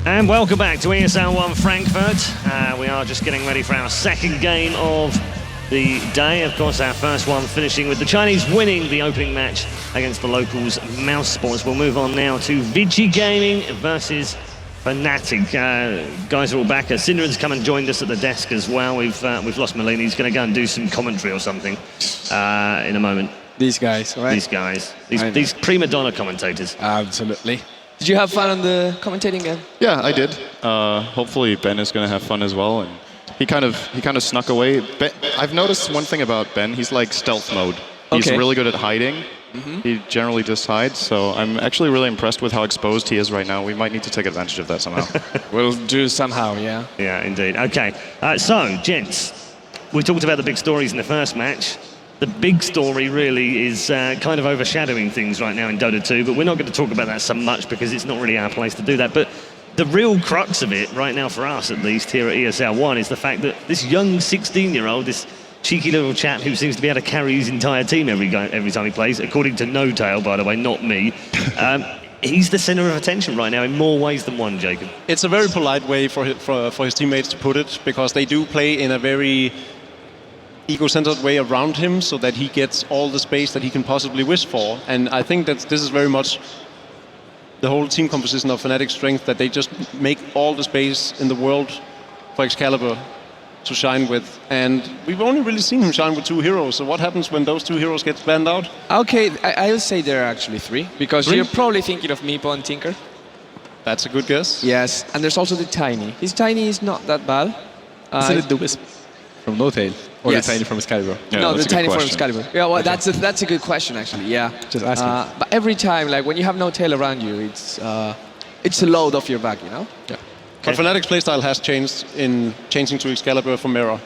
And welcome back to ESL 1 Frankfurt. We are just getting ready for our second game of the day. Of course, our first one finishing with the Chinese winning the opening match against the locals Mouse Sports. We'll move on now to Vici Gaming versus fnatic. Guys are all back. Syndran's come and joined us at the desk as well. We've lost Melina. He's going to go and do some commentary or something in a moment. These guys, right? These guys. These prima donna commentators. Absolutely. Did you have fun on the commentating game? Yeah, I did. Hopefully Ben is going to have fun as well. And he kind of snuck away. I've noticed one thing about Ben. He's like stealth mode. He's really good at hiding. He generally just hides. So I'm actually really impressed with how exposed he is right now. We might need to take advantage of that somehow. We'll do somehow, yeah. Yeah, indeed. Okay. So, gents, we talked about the big stories in the first match. The big story really is kind of overshadowing things right now in Dota 2, but we're not going to talk about that so much because it's not really our place to do that. But the real crux of it right now, for us at least, here at ESL 1, is the fact that this young 16-year-old, this cheeky little chap who seems to be able to carry his entire team every time he plays, according to No Tail, by the way, not me, he's the center of attention right now in more ways than one, Jacob. It's a very polite way for his teammates to put it, because they do play in a very ego-centered way around him so that he gets all the space that he can possibly wish for. And I think that this is very much the whole team composition of fnatic's strength, that they just make all the space in the world for Excalibur to shine with. And we've only really seen him shine with 2 heroes. So what happens when those 2 heroes get banned out? Okay, I'll say there are actually 3, because you're probably thinking of Meepo and Tinker. That's a good guess. Yes, and there's also the Tiny. His Tiny is not that bad. Isn't it the Wisp from No Tail? Or the Tiny from Excalibur? Yeah, no, the Tiny from Excalibur. Yeah, well, that's a good question, actually, yeah. Just asking. But every time, like, when you have No Tail around you, it's a load off your back, you know? Yeah. But fnatic's playstyle has changed in changing to Excalibur from Mirror.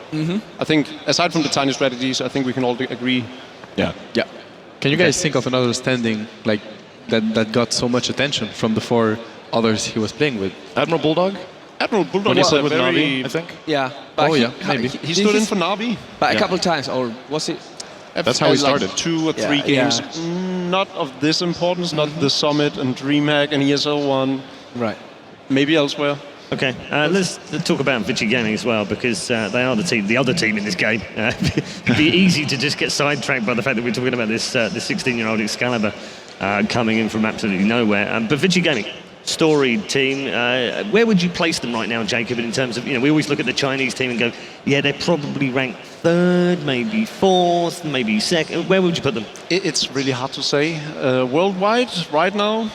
I think, aside from the Tiny strategies, I think we can all agree. Yeah. Yeah. Can you guys think of another standing like that got so much attention from the 4 others he was playing with? Admiral Bulldog? Admiral Bulldog When he was played with very... Navi, I think? Yeah. But maybe. He stood in for Navi. But a couple of times, or was it? That's how he started. Like 2 or 3 games. Not of this importance, not the Summit and DreamHack and ESL 1. Right. Maybe elsewhere. Okay, let's talk about Vici Gaming as well, because they are the other team in this game. It'd be easy to just get sidetracked by the fact that we're talking about this 16-year-old Excalibur coming in from absolutely nowhere. But Vici Gaming, storied team. Where would you place them right now, Jacob, in terms of, we always look at the Chinese team and go, yeah, they're probably ranked 3rd, maybe 4th, maybe 2nd. Where would you put them? It's really hard to say. Worldwide, right now,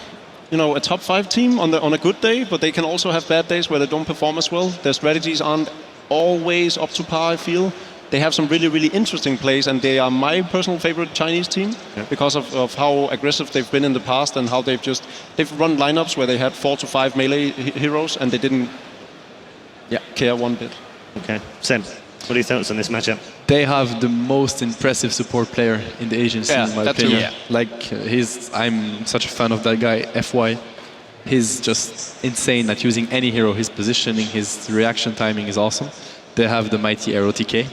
a top 5 team on a good day, but they can also have bad days where they don't perform as well. Their strategies aren't always up to par, I feel. They have some really, really interesting plays, and they are my personal favorite Chinese team because of how aggressive they've been in the past and how they've run lineups where they had 4 to 5 melee heroes and they didn't care one bit. Okay, Sam, what are your thoughts on this matchup? They have the most impressive support player in the Asian scene, in my opinion. Yeah. Like, I'm such a fan of that guy, FY. He's just insane at using any hero. His positioning, his reaction timing is awesome. They have the mighty Arrow TK.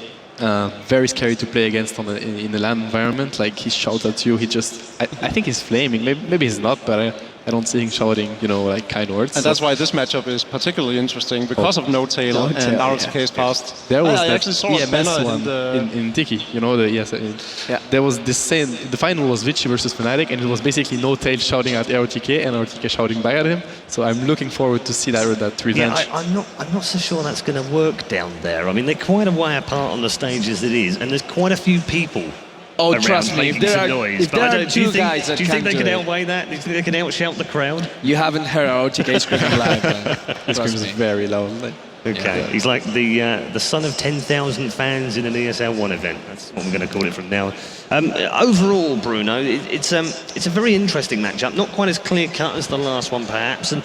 Very scary to play against in the LAN environment. Like, he shouts at you. I think he's flaming. Maybe he's not, but I don't see him shouting, like kind words. And that's why this matchup is particularly interesting, because of No Tail and RTK's past. There was I that actually saw EMS one in Tiki, the ESL. There was this same, the final was Vici versus fnatic, and it was basically No Tail shouting at RTK and RTK shouting back at him. So I'm looking forward to see that revenge. Yeah, I'm not so sure that's going to work down there. I mean, they're quite a way apart on the stage as it is, and there's quite a few people. Oh, trust me, if there are 2 guys that do you think they can can outweigh that? Do you think they can outshout the crowd? You haven't heard our OTK screaming live. He screams very loud. Okay, he's like the son of 10,000 fans in an ESL 1 event. That's what we're going to call it from now. Overall, Bruno, it's a very interesting matchup. Not quite as clear-cut as the last one, perhaps. And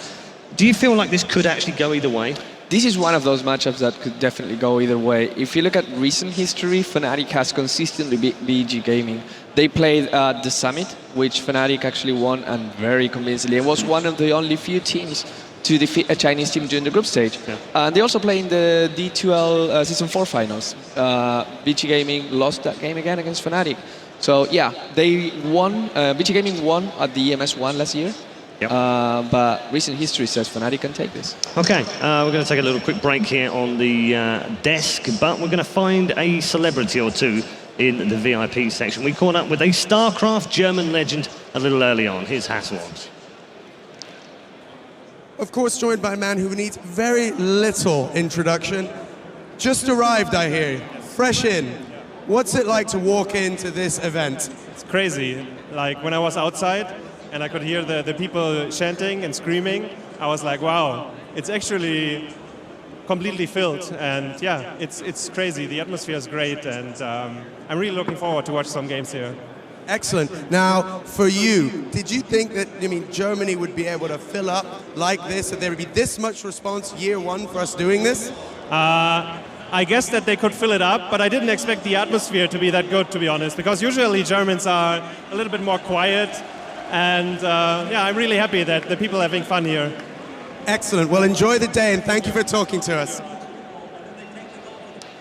do you feel like this could actually go either way? This is one of those matchups that could definitely go either way. If you look at recent history, fnatic has consistently beat VG Gaming. They played at the Summit, which fnatic actually won, and very convincingly. It was one of the only few teams to defeat a Chinese team during the group stage. And they also played in the D2L Season 4 finals. VG Gaming lost that game again against fnatic. So yeah, they won. VG Gaming won at the EMS1 last year. Yep. But recent history says Fnatic can take this. Okay, we're going to take a little quick break here on the desk, but we're going to find a celebrity or two in the VIP section. We caught up with a StarCraft German legend a little early on. Here's Hasselhoff. Of course, joined by a man who needs very little introduction. Just arrived, I hear. Fresh in. What's it like to walk into this event? It's crazy. Like when I was outside and I could hear the people chanting and screaming, I was like, wow, it's actually completely filled. And yeah, it's crazy. The atmosphere is great, and I'm really looking forward to watch some games here. Excellent. Now, for you, did you think that, Germany would be able to fill up like this, that there would be this much response year one for us doing this? I guess that they could fill it up, but I didn't expect the atmosphere to be that good, to be honest, because usually Germans are a little bit more quiet, and yeah, I'm really happy that the people are having fun here. Excellent. Well, enjoy the day, and thank you for talking to us.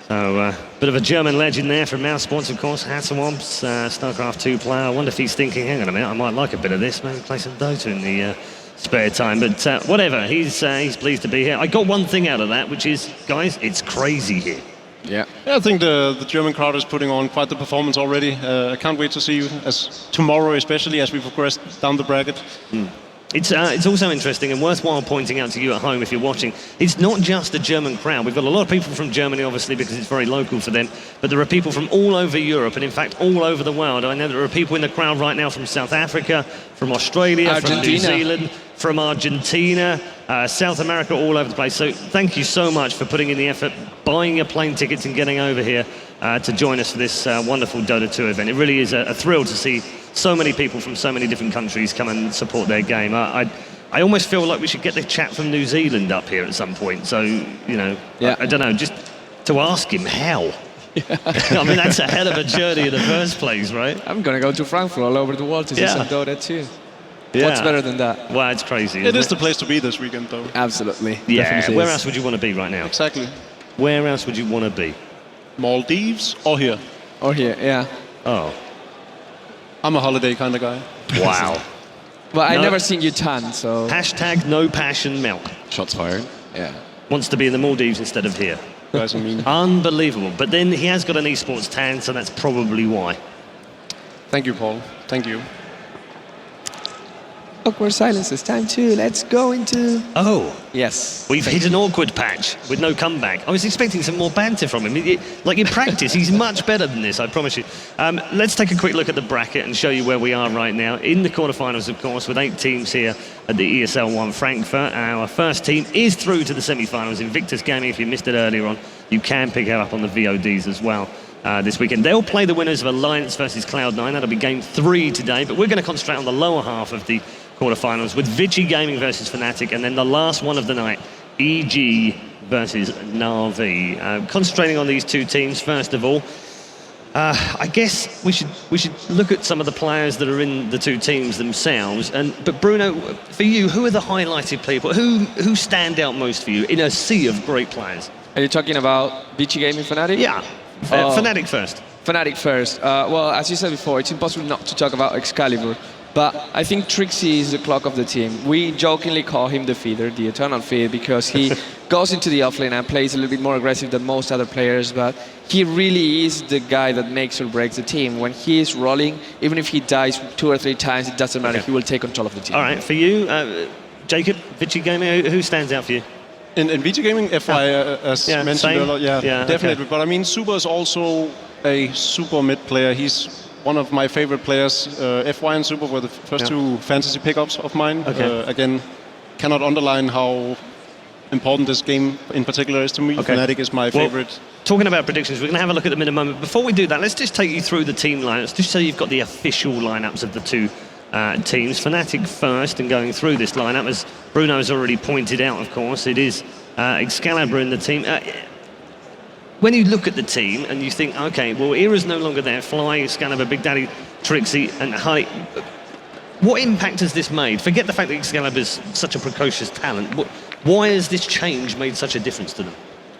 So, bit of a German legend there from Mouse Sports, of course. Hasselhoff's StarCraft 2 player. I wonder if he's thinking, hang on a minute, I might like a bit of this, maybe play some Dota in the spare time. But whatever, he's pleased to be here. I got one thing out of that, which is, guys, it's crazy here. Yeah. I think the German crowd is putting on quite the performance already. I can't wait to see you tomorrow, especially as we progress down the bracket. It's also interesting and worthwhile pointing out to you at home if you're watching, it's not just the German crowd. We've got a lot of people from Germany, obviously, because it's very local for them, but there are people from all over Europe and, in fact, all over the world. I know there are people in the crowd right now from South Africa, from Australia, from New Zealand, from Argentina, South America, all over the place. So thank you so much for putting in the effort, buying your plane tickets and getting over here to join us for this wonderful Dota 2 event. It really is a thrill to see so many people from so many different countries come and support their game. I almost feel like we should get the chap from New Zealand up here at some point. So, I don't know, just to ask him how. I mean, that's a hell of a journey in the first place, right? I'm going to go to Frankfurt all over the world to see some Dota too. Yeah. What's better than that? Well, it's crazy. It is the place to be this weekend, though. Absolutely. Yeah, Definitely where is. else would you want to be right now? Exactly. Where else would you want to be? Maldives or here? Or here, yeah. Oh, I'm a holiday kind of guy. wow. Well, I've No. never seen you tan, so... Hashtag no passion milk. Shots fired. Yeah. Wants to be in the Maldives instead of here. You guys are mean. Unbelievable. But then he has got an esports tan, so that's probably why. Thank you, Paul. Thank you. Awkward silences. Time 2. Let's go into... Oh, Yes. we've hit an awkward patch with no comeback. I was expecting some more banter from him. Like in practice, he's much better than this, I promise you. Let's take a quick look at the bracket and show you where we are right now. In the quarterfinals, of course, with 8 teams here at the ESL 1 Frankfurt. Our first team is through to the semi-finals. Invictus Gaming, if you missed it earlier on, you can pick it up on the VODs as well. This weekend. They'll play the winners of Alliance versus Cloud9. That'll be game 3 today, but we're going to concentrate on the lower half of the quarterfinals with Vici Gaming versus Fnatic, and then the last one of the night, EG versus Na'Vi. Concentrating on these two teams, first of all, I guess we should look at some of the players that are in the two teams themselves. But Bruno, for you, who are the highlighted people? Who stand out most for you in a sea of great players? Are you talking about Vici Gaming Fnatic? Yeah, Fnatic first. Fnatic first. Well, as you said before, it's impossible not to talk about Excalibur. But I think Trixie is the clock of the team. We jokingly call him the feeder, the eternal feed, because he goes into the offlane and plays a little bit more aggressive than most other players, but he really is the guy that makes or breaks the team. When he is rolling, even if he dies 2 or 3 times, it doesn't matter. Okay. He will take control of the team. All right, for you, Jacob, Vici Gaming, who stands out for you? In Vici Gaming, FY, as mentioned earlier, definitely. Okay. But I mean, Super is also a super mid player. He's one of my favorite players. FY and Super were the first 2 fantasy pickups of mine. Okay. Again, cannot underline how important this game in particular is to me. Okay. Fnatic is my favorite. Talking about predictions, we're going to have a look at them in a moment. Before we do that, let's just take you through the team lineups, just so you've got the official lineups of the two teams. Fnatic first, and going through this lineup, as Bruno has already pointed out, of course, it is Excalibur in the team. When you look at the team and you think, okay, well, Era's no longer there, Fly, Excalibur, Big Daddy, Trixie, and Honey, what impact has this made? Forget the fact that Excalibur's such a precocious talent. Why has this change made such a difference to them?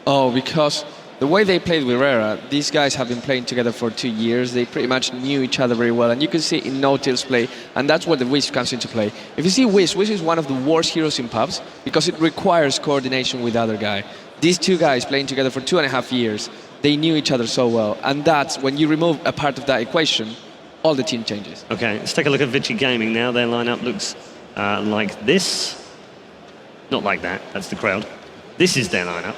Oh, because the way they played with Rera, these guys have been playing together for 2 years. They pretty much knew each other very well, and you can see in no-tills play, and that's where the Wish comes into play. If you see Wish is one of the worst heroes in pubs because it requires coordination with the other guy. These two guys playing together for 2.5 years, they knew each other so well, and that's when you remove a part of that equation, all the team changes. Okay, let's take a look at Vici Gaming now. Their lineup looks like this. Not like that, that's the crowd. This is their lineup.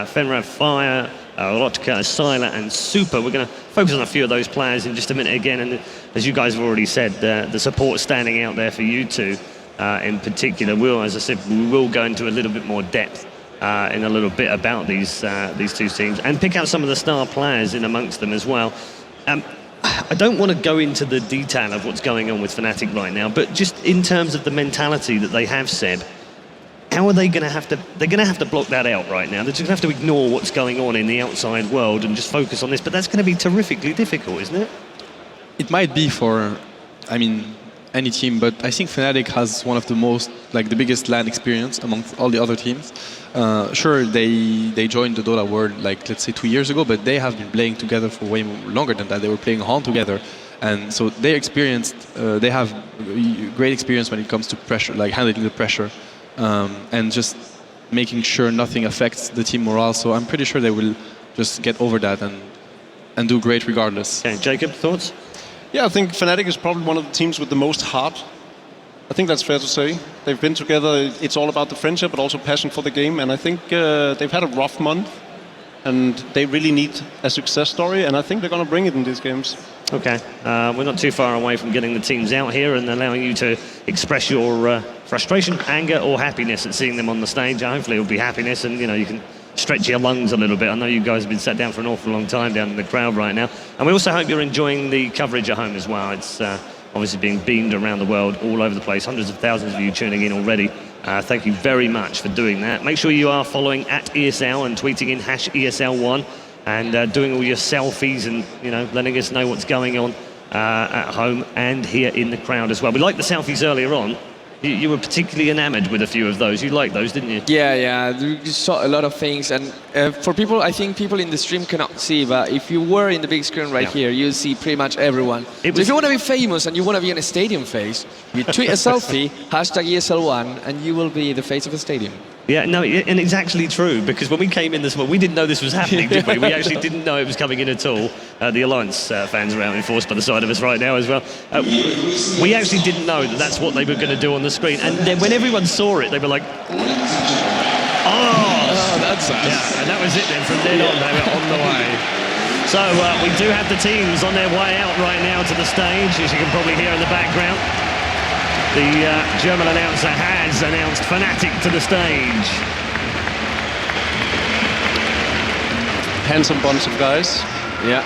Fenrir, Fire, Rotka, Syla and Super. We're going to focus on a few of those players in just a minute again. And as you guys have already said, the support standing out there for you two in particular. As I said, we will go into a little bit more depth in a little bit about these two teams and pick out some of the star players in amongst them as well. I don't want to go into the detail of what's going on with Fnatic right now, but just in terms of the mentality that they have, Seb, how are they going to have to... They're going to have to block that out right now. They're just going to have to ignore what's going on in the outside world and just focus on this, but that's going to be terrifically difficult, isn't it? It might be for, I mean, any team, but I think Fnatic has one of the most, like the biggest LAN experience amongst all the other teams. Sure, they joined the Dota world, like let's say 2 years ago, but they have been playing together for way longer than that. They were playing HON together, and so they have great experience when it comes to pressure, like handling the pressure, and just making sure nothing affects the team morale. So I'm pretty sure they will just get over that and do great regardless. Okay, Jacob, thoughts? Yeah, I think Fnatic is probably one of the teams with the most heart. I think that's fair to say. They've been together, it's all about the friendship, but also passion for the game. And I think they've had a rough month, and they really need a success story, and I think they're going to bring it in these games. Okay, we're not too far away from getting the teams out here and allowing you to express your frustration, anger, or happiness at seeing them on the stage. Hopefully it'll be happiness, and you can stretch your lungs a little bit. I know you guys have been sat down for an awful long time down in the crowd right now, and we also hope you're enjoying the coverage at home as well. It's obviously being beamed around the world, all over the place. Hundreds of thousands of you tuning in already. Thank you very much for doing that. Make sure you are following @ESL and tweeting in #ESL1 and doing all your selfies and letting us know what's going on at home and here in the crowd as well. We liked the selfies earlier on. You were particularly enamoured with a few of those. You liked those, didn't you? Yeah. You saw a lot of things, and for people, I think people in the stream cannot see, but if you were in the big screen right here, you'll see pretty much everyone. So if you want to be famous and you want to be in a stadium face, you tweet a selfie, #ESL1, and you will be the face of a stadium. Yeah, no, and it's actually true, because when we came in this morning, we didn't know this was happening, did we? We actually didn't know it was coming in at all. The Alliance fans are out in force by the side of us right now as well. We actually didn't know that that's what they were going to do on the screen. And then when everyone saw it, they were like, oh, that's nice. Yeah, and that was it then. From then on, they were on the way. So we do have the teams on their way out right now to the stage, as you can probably hear in the background. The German announcer has announced Fnatic to the stage. Handsome bunch of guys. Yeah.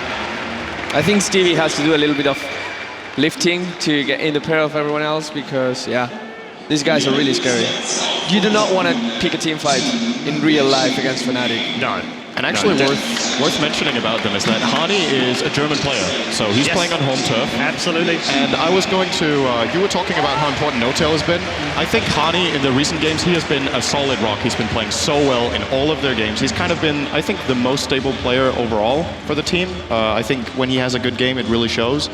I think Stevie has to do a little bit of lifting to get in the pair of everyone else because, these guys are really scary. You do not want to pick a team fight in real life against Fnatic. No. And actually, worth mentioning about them is that Hani is a German player, so he's playing on home turf. Absolutely. And I was going to, you were talking about how important no-tail has been. I think Hani, in the recent games, he has been a solid rock. He's been playing so well in all of their games. He's kind of been, I think, the most stable player overall for the team. I think when he has a good game, it really shows.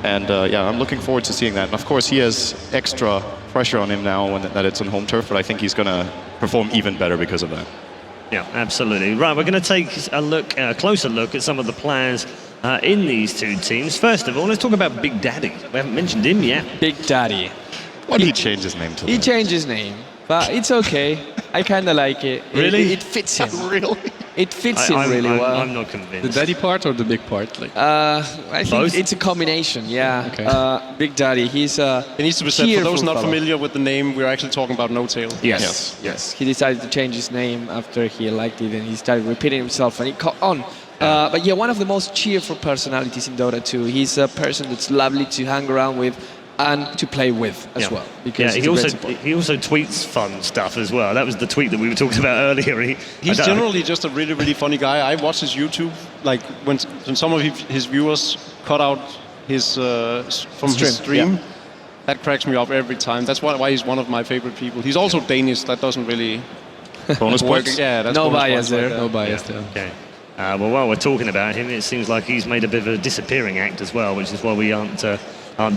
And I'm looking forward to seeing that. And of course, he has extra pressure on him now that it's on home turf, but I think he's going to perform even better because of that. Yeah, absolutely. Right, we're going to take a closer look at some of the players in these two teams. First of all, let's talk about Big Daddy. We haven't mentioned him yet. Big Daddy. Why did he change his name to He changed his name, but it's okay. I kind of like it. Really? It fits him. Really? It fits him really well. I'm not convinced. The daddy part or the big part? Like, I think both? it's a combination, yeah. Okay. Big Daddy, he's a It needs to be said, for cheerful those not fellow. familiar with the name, we're actually talking about No-Tail. Yes. He decided to change his name after he liked it and he started repeating himself and he caught on. But one of the most cheerful personalities in Dota 2. He's a person that's lovely to hang around with and to play with as well. Because he also tweets fun stuff as well. That was the tweet that we were talking about earlier. He's generally just a really, really funny guy. I watch his YouTube, like when some of his viewers cut out his from his stream. That cracks me up every time. That's why he's one of my favorite people. He's also Danish. That doesn't really bonus points. Yeah, that's no bonus bias points there. right no bias there. Okay. Well, while we're talking about him, it seems like he's made a bit of a disappearing act as well, which is why we aren't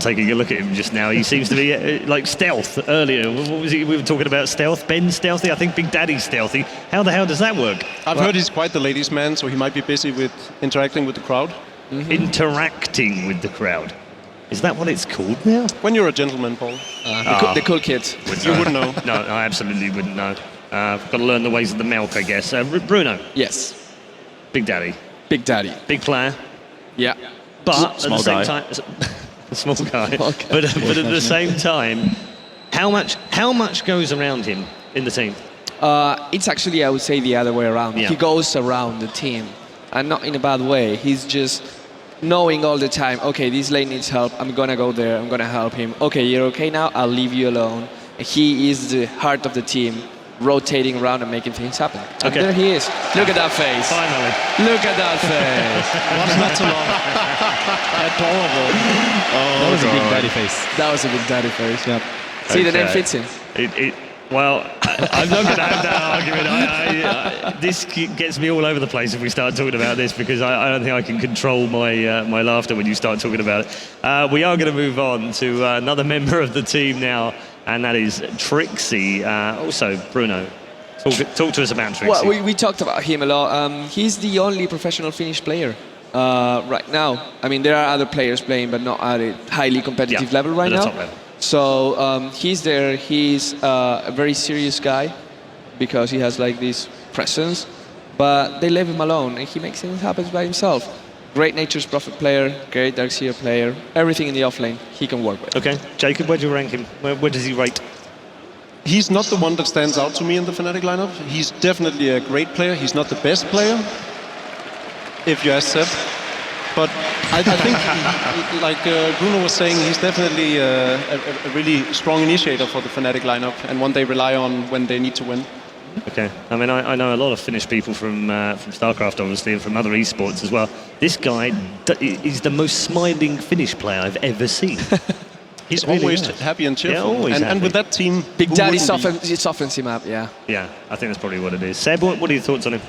taking a look at him just now. He seems to be like stealth earlier. What was he? We were talking about stealth. Ben stealthy. I think Big Daddy's stealthy. How the hell does that work? I've heard he's quite the ladies' man, so he might be busy with interacting with the crowd. Interacting with the crowd. Is that what it's called now? When you're a gentleman, Paul. The cool kids. You wouldn't know. No, I absolutely wouldn't know. I've got to learn the ways of the milk, I guess. Bruno, Yes. Big Daddy, Big Daddy. big player, Yeah. but at Small the same guy. time, a small guy. Small guy. But at the same time, how much goes around him in the team? It's actually, I would say, the other way around. Yeah. He goes around the team, and not in a bad way. He's just knowing all the time, okay, this lane needs help, I'm gonna go there, I'm gonna help him. Okay, you're okay now, I'll leave you alone. He is the heart of the team, rotating around and making things happen. And Okay. there he is. Look at that face. Finally. Look at that face. What's not too long? Adorable. That was a big daddy face. That was a big daddy face. Yeah. See, the name Okay. fits him. Well, I'm not going to have that argument. This gets me all over the place if we start talking about this, because I don't think I can control my laughter when you start talking about it. We are going to move on to another member of the team now, and that is Trixie. Also, Bruno, talk to us about Trixie. Well, we talked about him a lot. He's the only professional Finnish player right now. I mean, there are other players playing, but not at a highly competitive level right at the now. top level. So he's there. He's a very serious guy because he has like this presence, but they leave him alone and he makes things happen by himself. Great Nature's Prophet player, great Darkseer player, everything in the offlane he can work with. Okay, Jacob, where do you rank him? Where does he rate? He's not the one that stands out to me in the Fnatic lineup. He's definitely a great player. He's not the best player, if you ask Seb. But I think, like Bruno was saying, he's definitely a really strong initiator for the Fnatic lineup and one they rely on when they need to win. Okay, I mean, I know a lot of Finnish people from StarCraft, obviously, and from other esports as well. This guy is the most smiling Finnish player I've ever seen. He's really always is. happy and cheerful. Yeah, always and with happy. that team, Big who Daddy wouldn't be? softens him up, yeah. Yeah, I think that's probably what it is. Seb, what are your thoughts on him?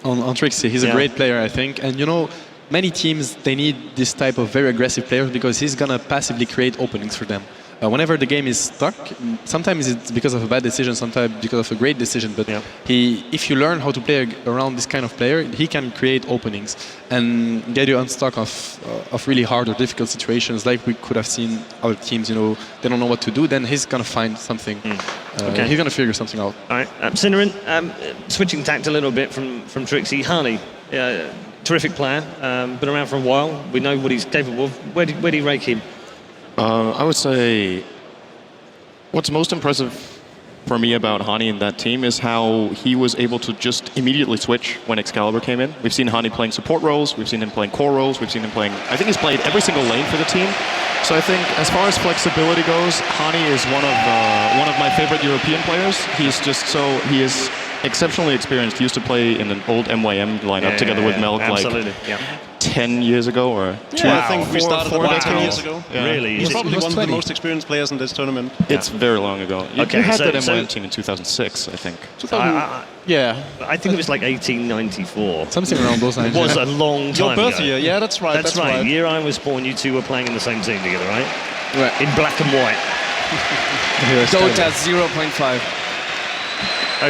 On Trixie, he's Yeah. a great player, I think. And you know, many teams, they need this type of very aggressive player because he's going to passively create openings for them. Whenever the game is stuck, sometimes it's because of a bad decision, sometimes because of a great decision. But Yeah. if you learn how to play around this kind of player, he can create openings and get you unstuck of really hard or difficult situations, like we could have seen other teams. You know, they don't know what to do. Then he's gonna find something. Okay. He's gonna figure something out. All right, Synerin, switching tact a little bit from Trixie. Harney, terrific player, been around for a while. We know what he's capable of. Where do you rank him? I would say what's most impressive for me about Hani and that team is how he was able to just immediately switch when Excalibur came in. We've seen Hani playing support roles, we've seen him playing core roles, we've seen him playing... I think he's played every single lane for the team. So I think as far as flexibility goes, Hani is one of my favorite European players. He is exceptionally experienced. He used to play in an old MYM lineup together with Melk absolutely. like 10 years ago or two, Wow. I think We started four about 10 decades. years ago. Yeah. Really? He's Is it- probably was one of the 20. most experienced players in this tournament. It's very long ago. You Okay, had so- that so- MYM team in 2006, I think. Yeah. I think it was like 1894. Something around those lines. It was yeah. a long time Your birth ago. year, yeah, that's right. That's right. The year I was born, you two were playing in the same team together, right? Right. In black and white. Dota 0.5.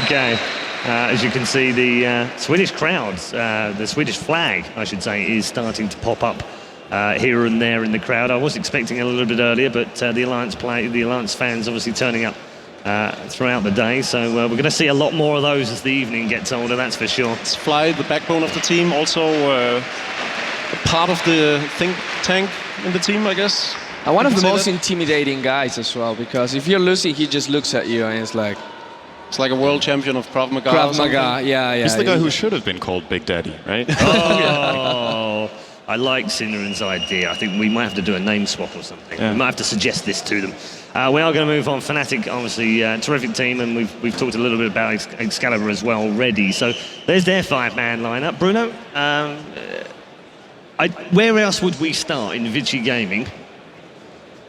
Okay. As you can see, the Swedish crowds, the Swedish flag, I should say, is starting to pop up here and there in the crowd. I was expecting a little bit earlier, but the Alliance fans obviously turning up throughout the day. So we're going to see a lot more of those as the evening gets older, that's for sure. It's Fly, the backbone of the team, also a part of the think tank in the team, I guess. And one of the Say most that? intimidating guys as well, because if you're losing, he just looks at you and it's like, It's like a world champion of Krav Maga. or Krav something. Maga, yeah. He's the guy who should have been called Big Daddy, right? Oh, I like Syneren's idea. I think we might have to do a name swap or something. Yeah. We might have to suggest this to them. We are going to move on. Fnatic, obviously, terrific team, and we've talked a little bit about Excalibur as well already. So there's their five-man lineup. Bruno, where else would we start in Vici Gaming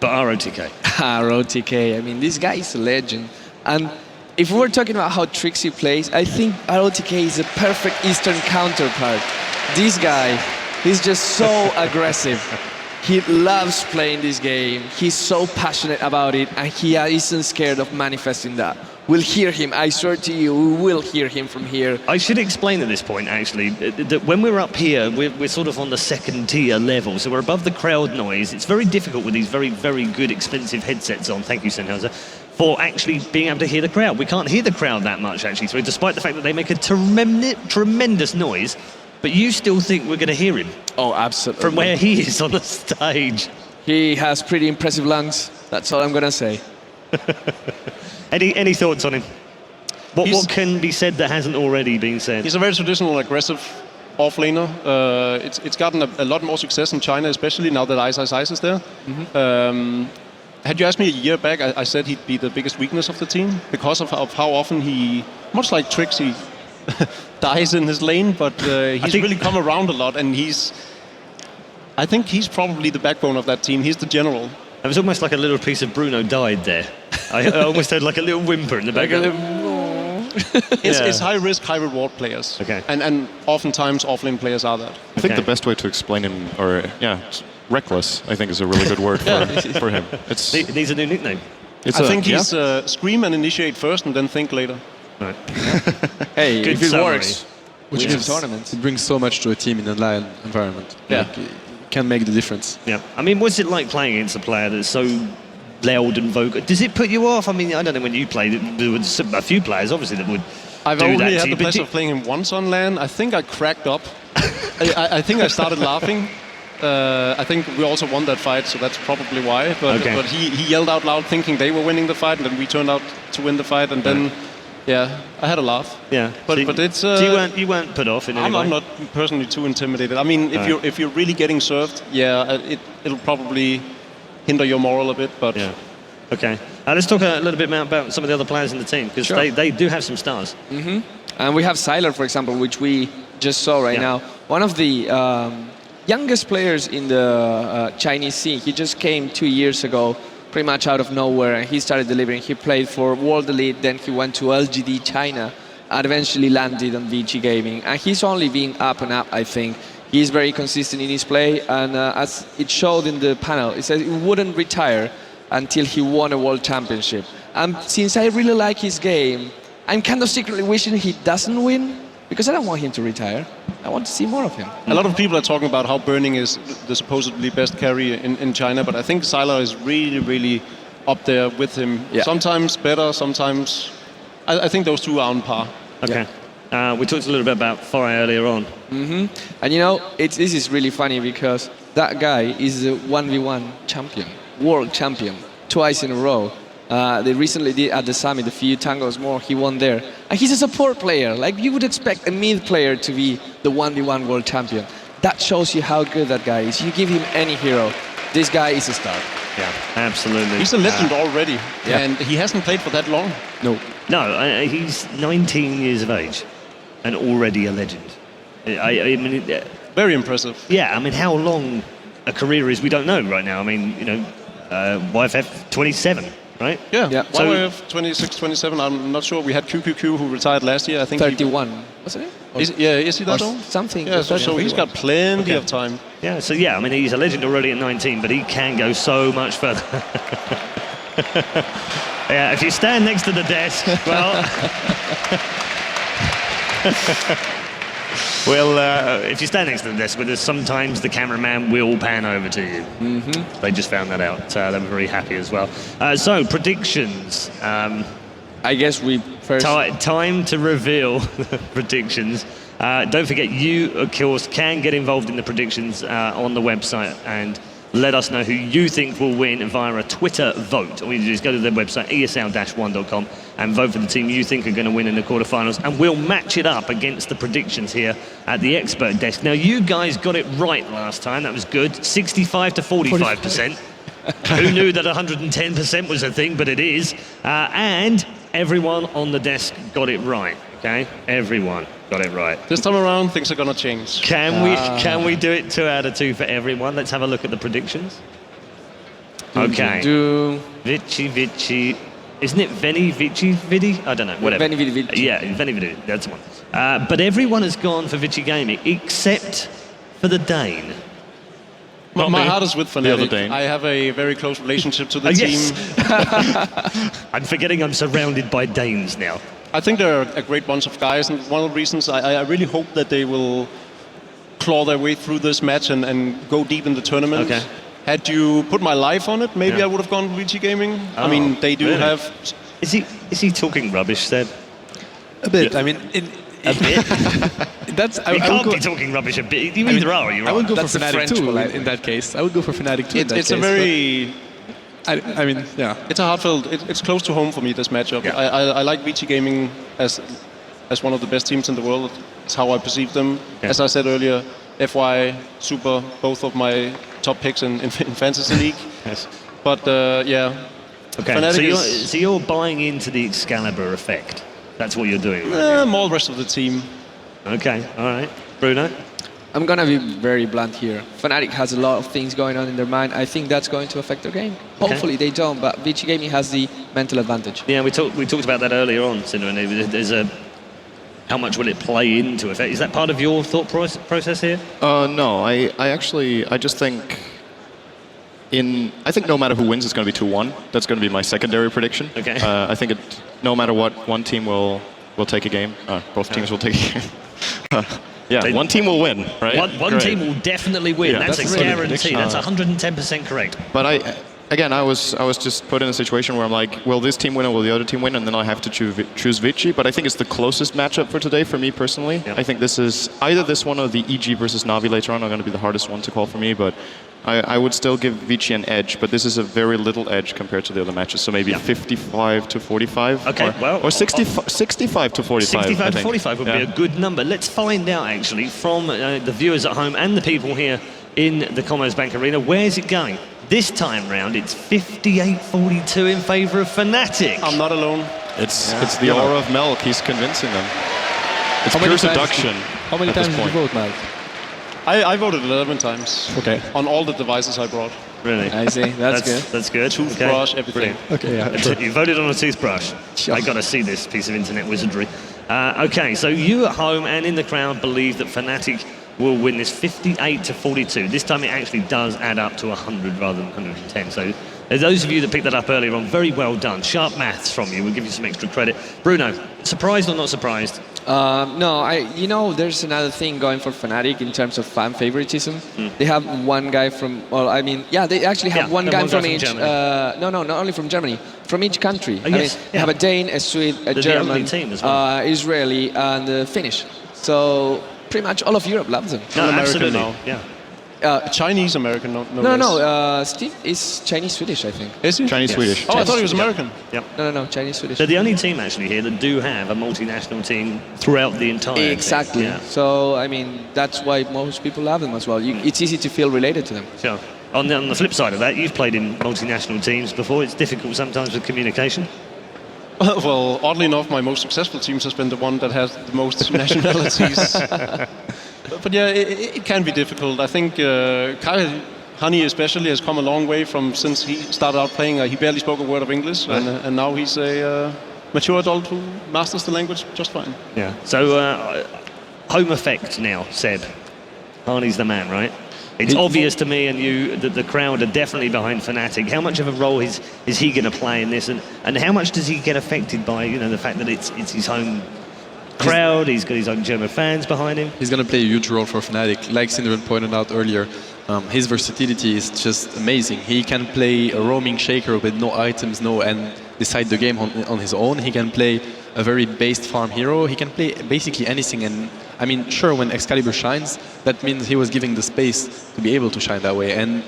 but ROTK? ROTK, I mean, this guy is a legend. And if we were talking about how Trixie plays, I think ROTK is a perfect Eastern counterpart. This guy, he's just so aggressive. He loves playing this game. He's so passionate about it, and he isn't scared of manifesting that. We'll hear him, I swear to you, we will hear him from here. I should explain at this point, actually, that when we're up here, we're sort of on the second tier level, so we're above the crowd noise. It's very difficult with these very, very good, expensive headsets on, thank you, Sennheiser, for actually being able to hear the crowd. We can't hear the crowd that much, actually, so despite the fact that they make a tremendous noise, but you still think we're going to hear him. Oh, absolutely. From where he is on the stage. He has pretty impressive lungs, that's all I'm going to say. Any thoughts on him? What can be said that hasn't already been said? He's a very traditional, aggressive off-laner. It's gotten a lot more success in China, especially now that Ice is there. Had you asked me a year back, I said he'd be the biggest weakness of the team because of how often he, much like Trixie, dies in his lane, but he's really come around a lot, and I think he's probably the backbone of that team. He's the general. It was almost like a little piece of Bruno died there. I almost heard like a little whimper in the background. It's high risk, high reward players. Okay. And oftentimes offlane players are that. I think the best way to explain him, reckless, I think is a really good word for him. Needs a new nickname. I think he's scream and initiate first and then think later. Right. Hey, Good if it summary. works, Which win is tournaments. it brings so much to a team in a live environment. Yeah. Like, it can make the difference. Yeah. I mean, what's it like playing against a player that's so loud and vocal? Does it put you off? I mean, I don't know when you played, there was a few players obviously that would I've do only that had to you, the but pleasure of playing him once on LAN. I think I cracked up. I think I started laughing. I think we also won that fight, so that's probably why. But he yelled out loud thinking they were winning the fight, and then we turned out to win the fight, and then I had a laugh. Yeah. But so it's so you weren't put off in any way? I'm not personally too intimidated. I mean, if you're really getting served, it'll probably hinder your moral a bit, but Yeah. Okay. Let's talk a little bit more about some of the other players in the team, because they do have some stars. And we have Sylar, for example, which we just saw right now. One of the youngest players in the Chinese scene. He just came 2 years ago, pretty much out of nowhere, and he started delivering. He played for World Elite, then he went to LGD China, and eventually landed on Vici Gaming. And he's only been up and up, I think. He's very consistent in his play, and as it showed in the panel, it said he wouldn't retire until he won a world championship. And since I really like his game, I'm kind of secretly wishing he doesn't win, because I don't want him to retire. I want to see more of him. A lot of people are talking about how Burning is the supposedly best carry in China, but I think Sylar is really, really up there with him. Yeah. Sometimes better, sometimes... I think those two are on par. Okay. We talked a little bit about Foray earlier on. And you know, this is really funny because that guy is a 1v1 champion, world champion, twice in a row. They recently did at the summit a few tangos more, he won there. And he's a support player, like you would expect a mid player to be the 1v1 world champion. That shows you how good that guy is. You give him any hero, this guy is a star. Yeah, absolutely. He's a legend already, and he hasn't played for that long. No, he's 19 years of age and already a legend. I mean, Very impressive. yeah, I mean, how long a career is, we don't know right now. I mean, you know, YFF 27, right? Yeah. So- YYF 26, 27, I'm not sure. We had QQQ who retired last year. I think 31, wasn't it? Is he that old? Something. Yeah, so he's got plenty of time. Yeah, so yeah, I mean, he's a legend already at 19, but he can go so much further. Yeah, if you stand next to the desk, well... well, if you stand next to the desk with us, sometimes the cameraman will pan over to you. They just found that out. They were very happy as well. So, predictions. I guess we first... Time to reveal the predictions. Don't forget, you, of course, can get involved in the predictions on the website and let us know who you think will win via a Twitter vote. All you do is go to the website, esl-1.com, and vote for the team you think are going to win in the quarterfinals, and we'll match it up against the predictions here at the expert desk. Now, you guys got it right last time. That was good. 65 to 45%. Who knew that 110% was a thing, but it is. And everyone on the desk got it right, okay? Everyone got it right. This time around, things are going to change. Can we do it 2 out of 2 for everyone? Let's have a look at the predictions. Okay. Vici, Isn't it Vici, Vidi? I don't know, whatever. Vici. Yeah, Vici, that's the one. But everyone has gone for Vici Gaming except for the Dane. My heart is with The other Fnatic. Dane. I have a very close relationship to the Oh, team. yes. I'm forgetting I'm surrounded by Danes now. I think they're a great bunch of guys, and one of the reasons I really hope that they will claw their way through this match and go deep in the tournament. Okay. Had you put my life on it, maybe Yeah. I would have gone with Vici Gaming. Oh, I mean, they do really? have. Is he talking rubbish, Seb? A bit. I mean, A bit? that's. You can't be talking rubbish a bit. You either are or you I would aren't. go That's for the Fnatic French too. polite In that case, I would go for Fnatic too. In that It's case, a very. I mean, yeah. It's a heartfelt. It's close to home for me, this matchup. Yeah. I like Vici Gaming as one of the best teams in the world. It's how I perceive them. Yeah. As I said earlier, FY, Super, both of my top picks in Fantasy League. Yes. But yeah. Okay, Fnatic so you're buying into the Excalibur effect. That's what you're doing. Right? More the rest of the team. Okay, all right. Bruno? I'm gonna be very blunt here. Fnatic has a lot of things going on in their mind. I think that's going to affect their game. Okay. Hopefully they don't, but Vici Gaming has the mental advantage. Yeah, we talked about that earlier on, Cinder, and there's a... How much will it play into effect? Is that part of your thought process here? No, I just think I think no matter who wins, it's going to be 2-1. That's going to be my secondary prediction. Okay. I think no matter what, one team will take a game. Both teams will take a game. Yeah, one team will win, right? One team will definitely win. Yeah, that's a that's really guarantee. prediction. That's 110% correct. But I was just put in a situation where I'm like, will this team win or will the other team win? And then I have to choose Vici. But I think it's the closest matchup for today for me personally. Yep. I think this is either this one or the EG versus Navi later on are going to be the hardest one to call for me. But I would still give Vici an edge. But this is a very little edge compared to the other matches. So maybe 55 to 45. Okay, or 65 to 45. 65 I to think. 45 would be a good number. Let's find out, actually, from the viewers at home and the people here in the Commerzbank Arena. Where's it going? This time round, it's 58-42 in favour of Fnatic. I'm not alone. It's the aura of Melk. He's convincing them. It's pure seduction. How many at this times did you point. vote, Mike? I voted 11 times. Okay. On all the devices I brought. Really? I see. That's good. That's good. Toothbrush, Okay. everything. Okay, yeah. Sure. You voted on a toothbrush. Sure. I got to see this piece of internet wizardry. Okay, so you at home and in the crowd believe that Fnatic will win this 58-42. This time it actually does add up to 100 rather than 110. So those of you that picked that up earlier on, very well done. Sharp maths from you. We'll give you some extra credit. Bruno, surprised or not surprised? No, there's another thing going for Fnatic in terms of fan favoritism. They have one guy from, they actually have one guy from each. Germany. No, not only from Germany, from each country. Oh, yes, They have a Dane, a Swede, a They're the German, only team as well. Israeli, and a Finnish. So pretty much all of Europe loves them. No, American absolutely. now. Yeah. Chinese American, no. No. Steve is Chinese Swedish, I think. Is he? Chinese Yes. Swedish. Oh, I thought he was American. Yep. No, Chinese Swedish. They're the only team actually here that do have a multinational team throughout the entire thing. Exactly. Yeah. So I mean, that's why most people love them as well. It's easy to feel related to them. Sure. On the flip side of that, you've played in multinational teams before. It's difficult sometimes with communication. Well, oddly enough, my most successful teams has been the one that has the most nationalities. But yeah, it can be difficult. I think Kai Honey especially has come a long way from since he started out playing. He barely spoke a word of English, and now he's a mature adult who masters the language just fine. Yeah. So, home effect now, Seb. Harney's the man, right? It's obvious to me and you that the crowd are definitely behind Fnatic. How much of a role is he going to play in this, and how much does he get affected by the fact that it's his home crowd? He's got his own German fans behind him. He's going to play a huge role for Fnatic. Like Cinder pointed out earlier, his versatility is just amazing. He can play a roaming shaker with no items, and decide the game on his own. He can play a very based farm hero. He can play basically anything. And I mean, sure, when Excalibur shines, that means he was giving the space to be able to shine that way. And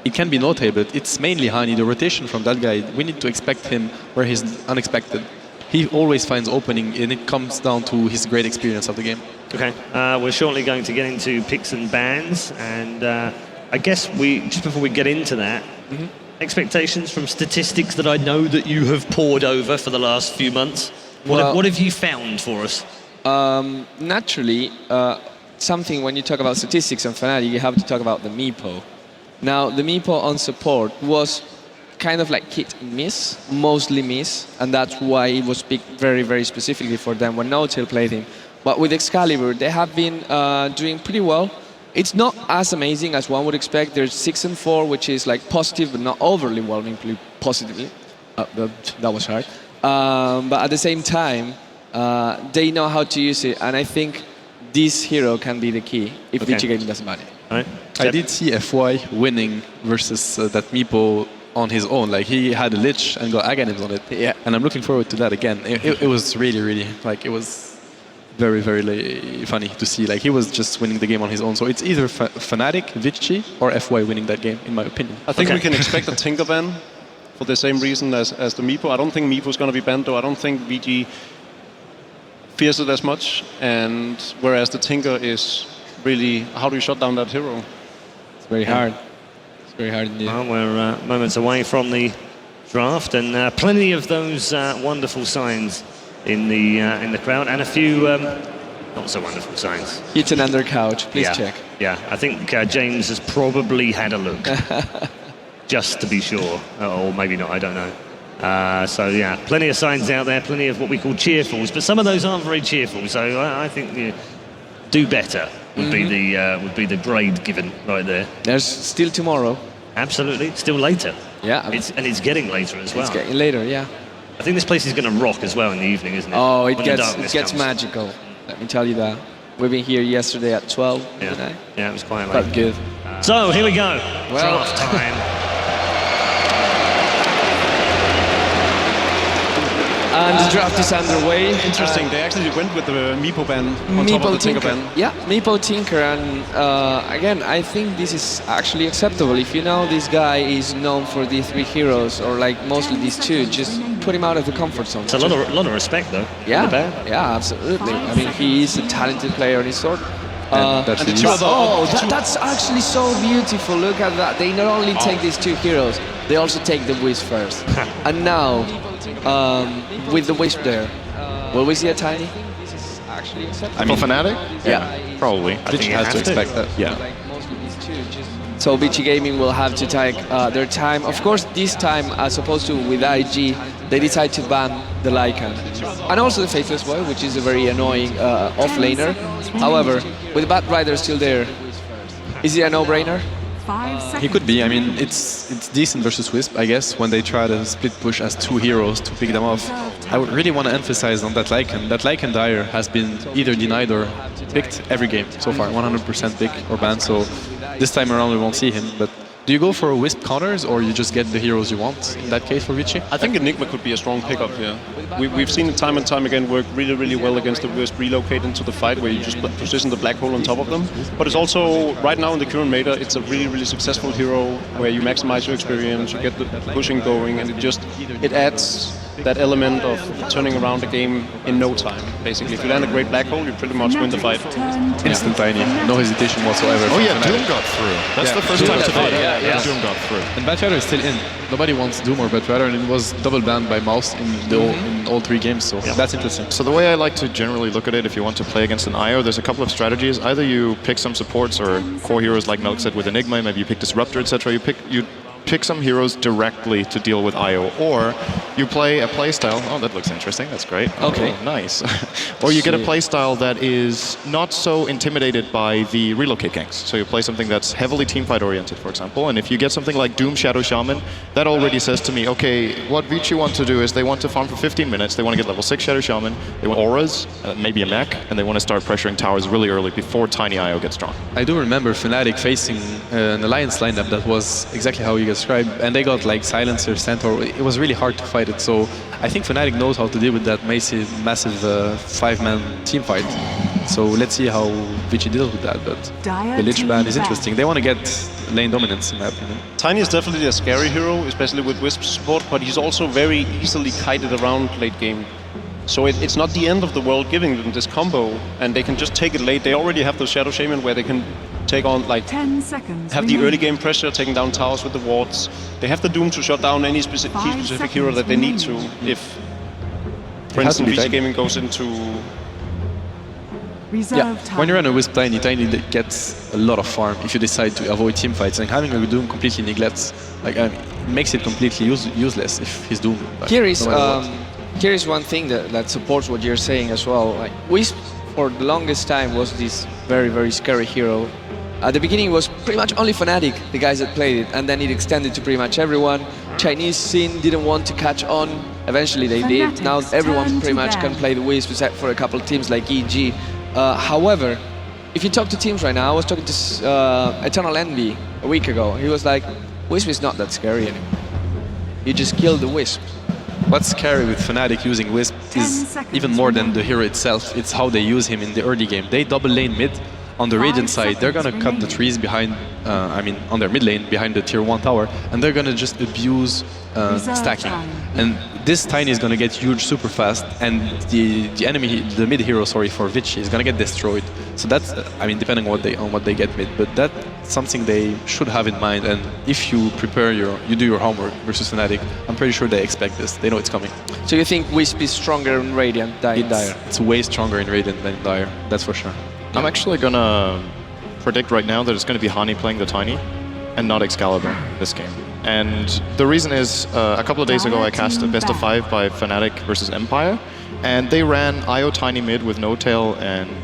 it can be noted, but it's mainly Hani, the rotation from that guy. We need to expect him where he's unexpected. He always finds opening, and it comes down to his great experience of the game. Okay, we're shortly going to get into picks and bans, and I guess just before we get into that, expectations from statistics that I know that you have pored over for the last few months. What have you found for us? Naturally, something when you talk about statistics on Fnatic, you have to talk about the Meepo. Now, the Meepo on support was kind of like hit and miss, mostly miss, and that's why it was picked very, very specifically for them when No-Tail played him. But with Excalibur, they have been doing pretty well. It's not as amazing as one would expect. They're 6-4, which is like positive, but not overly whelmingly positively. That was hard. But at the same time, they know how to use it, and I think this hero can be the key if Vici Gaming doesn't ban it. Right. I did see FY winning versus that Meepo on his own. Like he had a Lich and got Aghanims on it. Yeah. And I'm looking forward to that again. It was really, really, like it was very, very funny to see. Like he was just winning the game on his own. So it's either Fnatic, Vici, or FY winning that game, in my opinion. I think we can expect a Tinker ban for the same reason as the Meepo. I don't think Meepo's going to be banned, though. I don't think VG fears it as much. And whereas the Tinker is really, how do you shut down that hero? It's very hard. It's very hard indeed. Well, we're moments away from the draft, and plenty of those wonderful signs in the crowd, and a few not so wonderful signs. Hidden under couch. Please check. Yeah, I think James has probably had a look, just to be sure, or maybe not. I don't know. So yeah, plenty of signs out there, plenty of what we call cheerfuls, but some of those aren't very cheerful. So I think do better would be the grade given right there. There's still tomorrow. Absolutely, still later. Yeah, it's getting later as well. It's getting later. Yeah. I think this place is going to rock as well in the evening, isn't it? Oh, it When the gets darkness magical. Let me tell you that. We've been here yesterday at 12. Yeah, it was quite late. Felt good. So here we go. Well- Draft time. And the draft is underway. Interesting, they actually went with the Meepo ban on top of the Tinker ban. Yeah, Meepo Tinker, and again, I think this is actually acceptable. If you know this guy is known for these three heroes, or like mostly these two, just put him out of the comfort zone. It's a lot of respect, though. Yeah, Not bad. yeah, absolutely. I mean, he is a talented player on his sword. That's actually so beautiful. Look at that. They not only take these two heroes, they also take the Wisp first. And now, with the Wisp there, will we see a Tiny? This is actually acceptable. I mean, for Fnatic? Yeah. Probably. think Vici you has have to to. expect that. Yeah. So Vici Gaming will have to take their time. Of course, this time, as opposed to with IG, they decide to ban the Lycan. And also the Faithless Boy, which is a very annoying off-laner. However, with Bat Rider still there, is it a no-brainer? 5 seconds. He could be. I mean, it's decent versus Wisp, I guess, when they try to split push as two heroes to pick them off. I would really want to emphasize on that Lycan. That Lycan Dire has been either denied or picked every game so far, 100% pick or banned. So this time around we won't see him. But do you go for Wisp counters, or you just get the heroes you want in that case for Vici? I think Enigma could be a strong pickup here. We've seen it time and time again work really, really well against the Wisp, relocate into the fight where you just position the black hole on top of them. But it's also, right now in the current meta, it's a really, really successful hero where you maximize your experience, you get the pushing going, and it adds that element of turning around the game in no time, basically. If you land a great black hole, you pretty much win the fight. Instant Tiny, no hesitation whatsoever. Oh from yeah, Fnatic. Doom got through. That's Yeah, the first Doom time got today. through. Yeah. Doom got through. And Batrider is still in. Nobody wants Doom or Batrider, and it was double banned by Mouse in all three games, so that's interesting. So the way I like to generally look at it, if you want to play against an IO, there's a couple of strategies. Either you pick some supports or core heroes like Milk said with Enigma, maybe you pick Disruptor, etc. You pick some heroes directly to deal with IO, or you play a playstyle. Oh, that looks interesting. That's great. Okay. Oh, nice. Or you get a playstyle that is not so intimidated by the relocate ganks. So you play something that's heavily teamfight oriented, for example. And if you get something like Doom Shadow Shaman, that already says to me, okay, what Vici want to do is they want to farm for 15 minutes. They want to get level 6 Shadow Shaman. They want auras, maybe a mech, and they want to start pressuring towers really early before Tiny IO gets strong. I do remember Fnatic facing an Alliance lineup that was exactly how you described, and they got like Silencer, Centaur. It was really hard to fight it, so I think Fnatic knows how to deal with that massive 5-man team fight. So let's see how Vici deals with that, but the Lich ban is interesting. They want to get lane dominance, in my opinion. Tiny is definitely a scary hero, especially with Wisp support, but he's also very easily kited around late game. So it's not the end of the world giving them this combo, and they can just take it late. They already have the Shadow Shaman where they can take on, like, 10 seconds. have the early game pressure, taking down towers with the wards. They have the Doom to shut down any key specific hero that they need to. If, for instance, Vici Gaming goes into... Reserve time. When you run a Wisp Tiny gets a lot of farm if you decide to avoid team fights, and having a Doom completely neglects. Like, makes it completely useless if he's doomed. Like, Here is no matter what. here is one thing that supports what you're saying as well. Like Wisp, for the longest time, was this very scary hero. At the beginning, it was pretty much only Fnatic, the guys that played it, and then it extended to pretty much everyone. Chinese scene didn't want to catch on. Eventually, they did. Now everyone pretty much can play the Wisp, except for a couple of teams like EG. However, if you talk to teams right now, I was talking to Eternal Envy a week ago. He was like, Wisp is not that scary anymore. You just kill the Wisp. What's scary with Fnatic using Wisp is even more than the hero itself. It's how they use him in the early game. They double lane mid. On the Radiant side, they're gonna cut the trees behind, on their mid lane, behind the tier 1 tower, and they're gonna just abuse stacking. And this Tiny is gonna get huge super fast, and the enemy, the mid hero, for Vici, is gonna get destroyed. So that's, depending on what they get mid, but that's something they should have in mind. And if you prepare you do your homework versus Fnatic, I'm pretty sure they expect this. They know it's coming. So you think Wisp is stronger in Radiant than in Dire? It's way stronger in Radiant than in Dire, that's for sure. I'm actually gonna predict right now that it's gonna be Hani playing the Tiny and not Excalibur this game. And the reason is, a couple of days ago I cast a best of 5 by Fnatic versus Empire, and they ran IO Tiny mid with No Tail and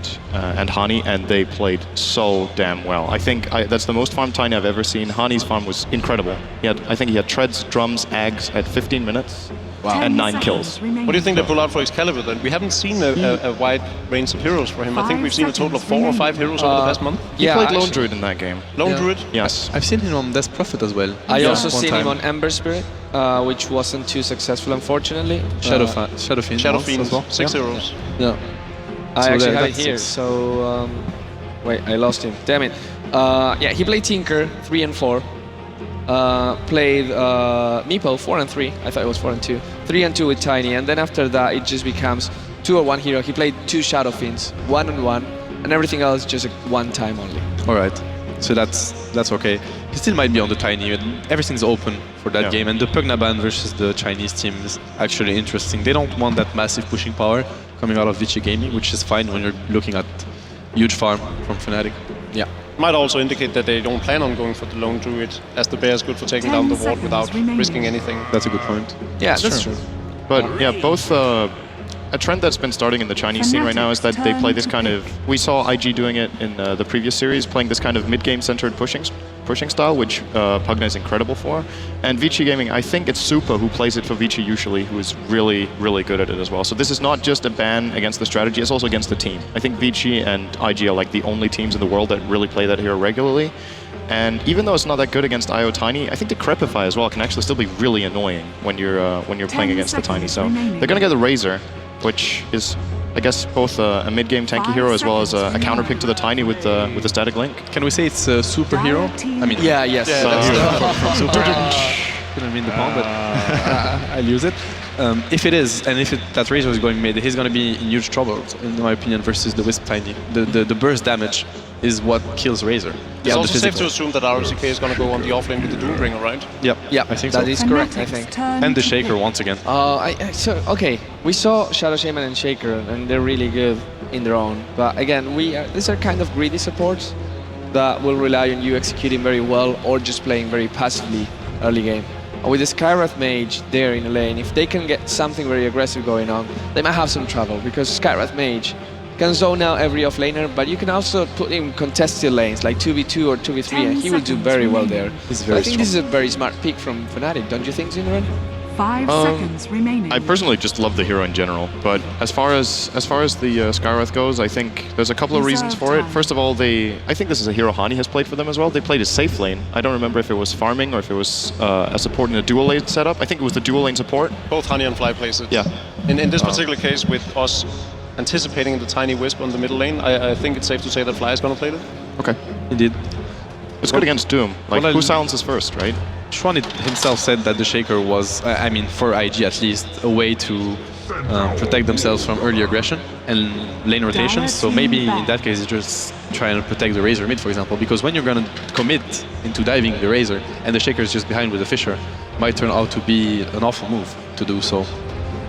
Hani, and they played so damn well. I think that's the most farmed Tiny I've ever seen. Hani's farm was incredible. I think he had treads, drums, ags at 15 minutes. Wow. And 9 kills. What do you think they pull out for Excalibur then? We haven't seen a wide range of heroes for him. I think we've seen a total of 4 or 5 heroes over the past month. He played Lone Druid in that game. Lone Druid? Yes. I've seen him on Death Prophet as well. I also seen him on Ember Spirit, which wasn't too successful, unfortunately. Shadow Fiend as well. 6 heroes. Yeah. I So actually have it that's here, 6. so... wait, I lost him. Damn it. Yeah, he played Tinker, 3 and 4. Played Meepo, 4 and 3. I thought it was 4 and 2. 3 and 2 with Tiny, and then after that it just becomes 2 or 1 hero. He played 2 Shadow Fiends, 1 and 1, and everything else just one time only. Alright, so that's okay. He still might be on the Tiny, and everything's open for that game. And the Pugna ban versus the Chinese team is actually interesting. They don't want that massive pushing power coming out of Vici Gaming, which is fine when you're looking at huge farm from Fnatic. Yeah. Might also indicate that they don't plan on going for the Lone Druid, as the bear is good for taking down the ward without risking anything. That's a good point. Yeah, that's true. But yeah, both a trend that's been starting in the Chinese scene right now is that they play this kind of. We saw IG doing it in the previous series, playing this kind of mid-game centered pushing style, which Pugna is incredible for. And Vici Gaming, I think it's Supa who plays it for Vici usually, who is really good at it as well. So this is not just a ban against the strategy; it's also against the team. I think Vici and IG are like the only teams in the world that really play that hero regularly. And even though it's not that good against IO Tiny, I think the Crepify as well can actually still be really annoying when you're playing against the Tiny. So they're gonna get the Razor, which is, I guess, both a mid-game tanky hero as well as a counter pick to the Tiny with the static link. Can we say it's a superhero? I mean, Yeah, yes. Couldn't mean the pun, but I'll use it. If it is, and if that Razor is going mid, he's going to be in huge trouble, in my opinion, versus the Wisp Tiny. The burst damage is what kills Razor. It's also safe to assume that ROCK is going to go on the offlane with the Doombringer, right? Yep. Yeah, I think that so. is correct, I think. And the Shaker once again. So okay, we saw Shadow Shaman and Shaker, and they're really good in their own. But again, these are kind of greedy supports that will rely on you executing very well or just playing very passively early game. And with the Skywrath Mage there in the lane, if they can get something very aggressive going on, they might have some trouble, because Skywrath Mage can zone out every offlaner, but you can also put him contested lanes like 2v2 or 2v3, and he will do very well there. He's very I think this is a very smart pick from Fnatic, don't you think, Zinran? 5 seconds remaining. I personally just love the hero in general, but as far as the Skywrath goes, I think there's a couple of reasons for it. First of all, I think this is a hero Hani has played for them as well. They played a safe lane. I don't remember if it was farming or if it was a support in a dual lane setup. I think it was the dual lane support. Both Honey and Fly plays it. Yeah. In this particular case, with us anticipating the Tiny Wisp on the middle lane, I think it's safe to say that Fly is going to play it. Okay. Indeed. It's good against Doom. Like, who silences first, right? Schwan himself said that the Shaker was, for IG at least, a way to protect themselves from early aggression and lane rotations. So maybe in that case, it's just trying to protect the Razor mid, for example, because when you're going to commit into diving the Razor and the Shaker is just behind with the Fisher, might turn out to be an awful move to do so.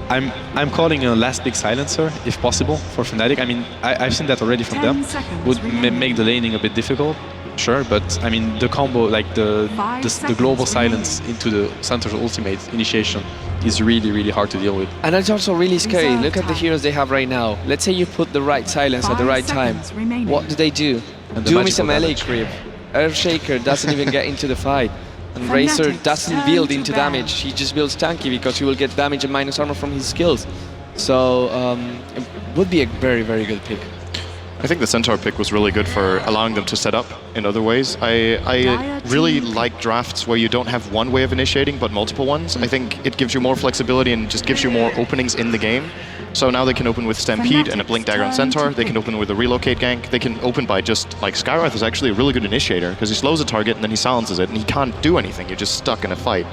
I'm calling a last big silencer, if possible, for Fnatic. I mean, I've seen that already from them. Would make the laning a bit difficult. sure, but I mean the combo, like the global silence into the Santos ultimate initiation is really, really hard to deal with. And it's also really scary. Reserve Look at the time. heroes they have right now. Let's say you put the right silence at the 5 right time. seconds remaining. What do they do? And the Doom is a magical melee damage. creep. Earthshaker doesn't even get into the fight. And Fnatic Razor doesn't turn build to into ban. damage. He just builds tanky because he will get damage and minus armor from his skills. So it would be a very, very good pick. I think the Centaur pick was really good for allowing them to set up in other ways. I really like drafts where you don't have one way of initiating, but multiple ones. I think it gives you more flexibility and just gives you more openings in the game. So now they can open with Stampede and a Blink Dagger on Centaur. They can open with a Relocate gank. They can open by just, like, Skywrath is actually a really good initiator because he slows a target and then he silences it and he can't do anything. You're just stuck in a fight.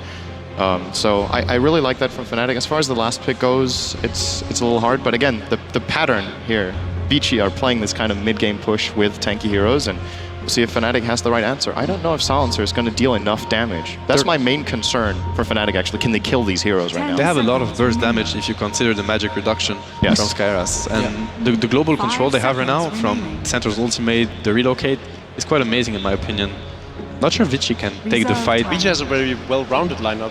So I really like that from Fnatic. As far as the last pick goes, it's a little hard, but again, the pattern here, Vici are playing this kind of mid-game push with tanky heroes, and we'll see if Fnatic has the right answer. I don't know if Silencer is going to deal enough damage. That's my main concern for Fnatic, actually. Can they kill these heroes right now? They have a lot of burst damage if you consider the magic reduction from Skyras. And the global control they have right now from Centaur's ultimate, the relocate, is quite amazing in my opinion. Not sure Vici can take the fight. Vici has a very well-rounded lineup.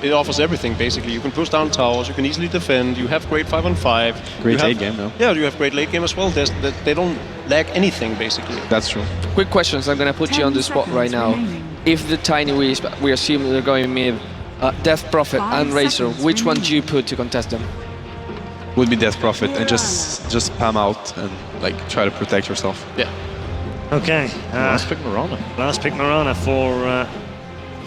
It offers everything basically. You can push down towers, you can easily defend, you have great 5-on-5. Great late game, though. Yeah, you have great late game as well. They don't lack anything basically. That's true. Quick questions. I'm going to put you on the 10 spot right now. remaining. If the Tiny Wisp, we assume they're going mid, Death Prophet 5 and Razor, seconds which one remaining. do you put to contest them? Would be Death Prophet and just spam out and like try to protect yourself. Yeah. Okay. Last pick Mirana. Last pick Mirana for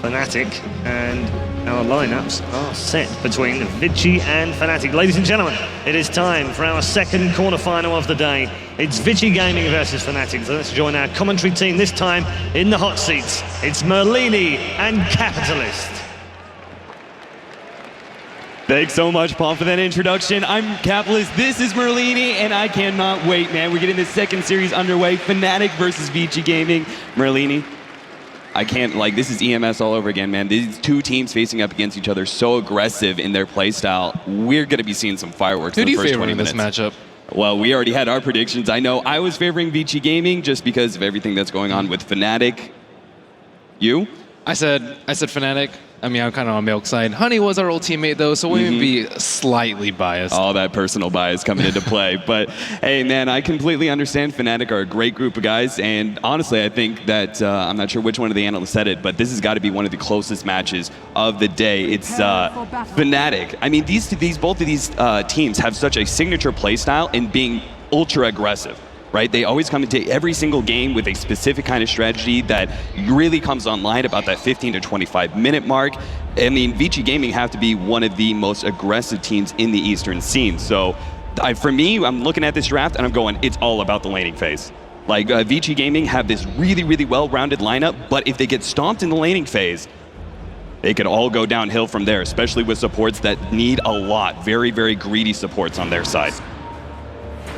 Fnatic, and our lineups are set between Vici and Fnatic. Ladies and gentlemen, it is time for our second quarterfinal of the day. It's Vici Gaming versus Fnatic. So let's join our commentary team this time in the hot seats. It's Merlini and Capitalist. Thanks so much, Paul, for that introduction. I'm Capitalist, this is Merlini, and I cannot wait, man. We're getting the second series underway, Fnatic versus Vici Gaming. Merlini, I can't, like, this is EMS all over again, man. These two teams facing up against each other, so aggressive in their play style. We're going to be seeing some fireworks in the first 20 minutes. Who do you favor in this matchup? Well, we already had our predictions. I know I was favoring Vici Gaming just because of everything that's going on with Fnatic. You? I said Fnatic. I mean, I'm kind of on Milk's side. Honey was our old teammate, though, so we would be slightly biased. All that personal bias coming into play. But, hey, man, I completely understand. Fnatic are a great group of guys. And honestly, I think that, I'm not sure which one of the analysts said it, but this has got to be one of the closest matches of the day. It's Fnatic. I mean, both of these teams have such a signature play style in being ultra aggressive. Right? They always come into every single game with a specific kind of strategy that really comes online about that 15 to 25 minute mark. I mean, Vici Gaming have to be one of the most aggressive teams in the Eastern scene. So for me, I'm looking at this draft and I'm going, it's all about the laning phase. Like, Vici Gaming have this really, really well-rounded lineup, but if they get stomped in the laning phase, they could all go downhill from there, especially with supports that need a lot. Very, very greedy supports on their side.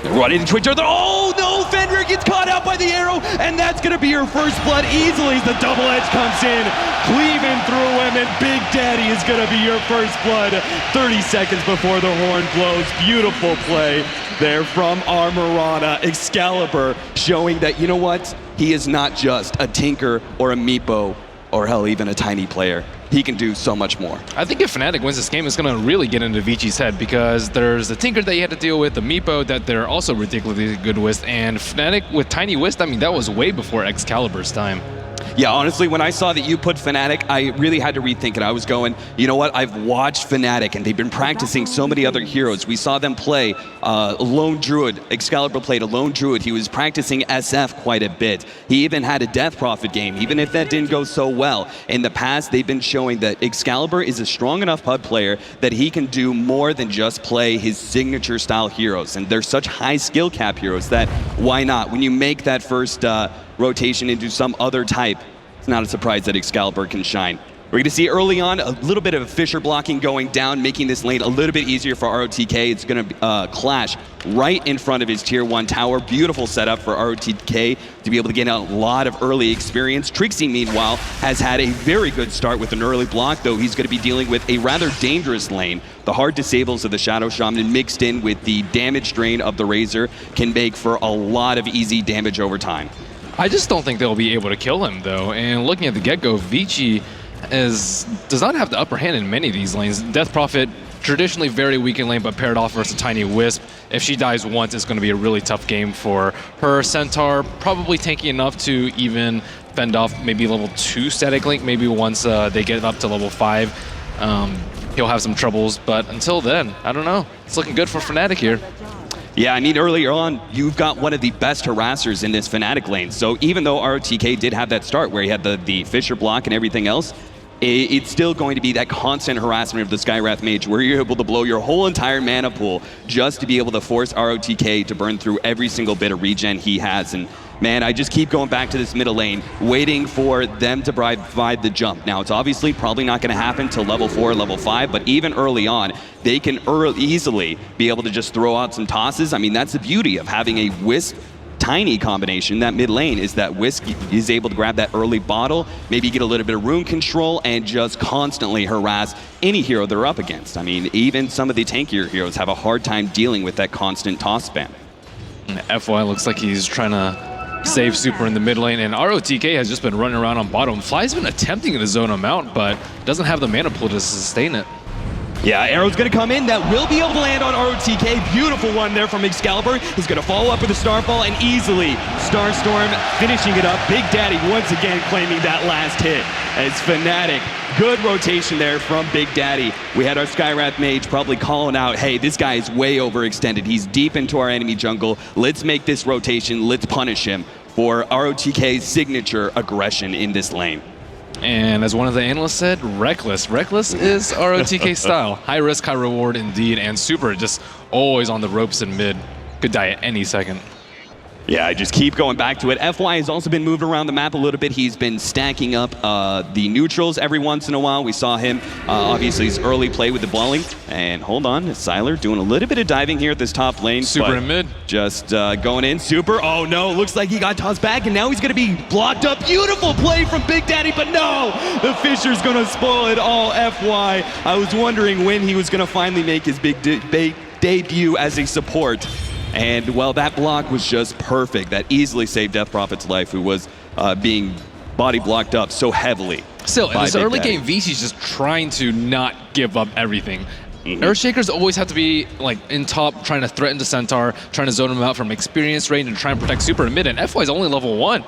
Running into each other. Oh no! Fenrir gets caught out by the arrow, and that's going to be your first blood easily as the double edge comes in, cleaving through him, and Big Daddy is going to be your first blood 30 seconds before the horn blows. Beautiful play there from our Mirana. Excalibur showing that, you know what? He is not just a Tinker or a Meepo or hell, even a tiny player. He can do so much more. I think if Fnatic wins this game, it's going to really get into Vici's head because there's the Tinker that you had to deal with, the Meepo that they're also ridiculously good with, and Fnatic with Tiny Wisp, I mean, that was way before Excalibur's time. Yeah, honestly, when I saw that you put Fnatic, I really had to rethink it. I was going, you know what? I've watched Fnatic, and they've been practicing so many other heroes. We saw them play Lone Druid. Excalibur played a Lone Druid. He was practicing SF quite a bit. He even had a Death Prophet game, even if that didn't go so well. In the past, they've been showing that Excalibur is a strong enough HUD player that he can do more than just play his signature style heroes. And they're such high skill cap heroes that why not? When you make that first rotation into some other type, it's not a surprise that Excalibur can shine. We're going to see early on a little bit of Fissure blocking going down, making this lane a little bit easier for ROTK. It's going to clash right in front of his tier 1 tower. Beautiful setup for ROTK to be able to get a lot of early experience. Trixie, meanwhile, has had a very good start with an early block, though he's going to be dealing with a rather dangerous lane. The hard disables of the Shadow Shaman mixed in with the damage drain of the Razor can make for a lot of easy damage over time. I just don't think they'll be able to kill him, though. And looking at the get-go, Vici does not have the upper hand in many of these lanes. Death Prophet, traditionally very weak in lane, but paired off versus Tiny Wisp. If she dies once, it's going to be a really tough game for her. Centaur, probably tanky enough to even fend off maybe level 2 Static Link. Maybe once they get up to level 5, he'll have some troubles. But until then, I don't know. It's looking good for Fnatic here. Yeah, I mean, earlier on, you've got one of the best harassers in this Fnatic lane. So even though ROTK did have that start where he had the Fisher block and everything else, it's still going to be that constant harassment of the Skywrath Mage where you're able to blow your whole entire mana pool just to be able to force ROTK to burn through every single bit of regen he has. And man, I just keep going back to this middle lane, waiting for them to provide the jump. Now, it's obviously probably not going to happen till level 4, level 5, but even early on, they can easily be able to just throw out some tosses. I mean, that's the beauty of having a Wisp Tiny combination. That mid lane is that Wisp is able to grab that early bottle, maybe get a little bit of rune control, and just constantly harass any hero they're up against. I mean, even some of the tankier heroes have a hard time dealing with that constant toss spam. FY looks like he's trying to save Super in the mid lane, and ROTK has just been running around on bottom. Fly's been attempting to zone him out, but doesn't have the mana pool to sustain it. Yeah, arrow's gonna come in. That will be able to land on ROTK. Beautiful one there from Excalibur. He's gonna follow up with a Starfall and easily Starstorm finishing it up. Big Daddy once again claiming that last hit as Fnatic. Good rotation there from Big Daddy. We had our Skywrath Mage probably calling out, hey, this guy is way overextended. He's deep into our enemy jungle. Let's make this rotation. Let's punish him for ROTK's signature aggression in this lane. And as one of the analysts said, reckless. Reckless is ROTK style. High risk, high reward indeed, and Super just always on the ropes in mid. Could die at any second. Yeah, I just keep going back to it. FY has also been moved around the map a little bit. He's been stacking up the neutrals every once in a while. We saw him, obviously, his early play with the balling. And hold on, Sylar doing a little bit of diving here at this top lane. Super in mid. Just going in. Super. Oh, no. Looks like he got tossed back, and now he's going to be blocked up. Beautiful play from Big Daddy, but no! The Fisher's going to spoil it all, FY. I was wondering when he was going to finally make his big debut as a support. And, well, that block was just perfect. That easily saved Death Prophet's life, who was being body blocked up so heavily. Still, in this early game, Vici's just trying to not give up everything. Earthshakers always have to be like in top, trying to threaten the Centaur, trying to zone him out from experience range and try and protect Super in mid. And FY is only level 1.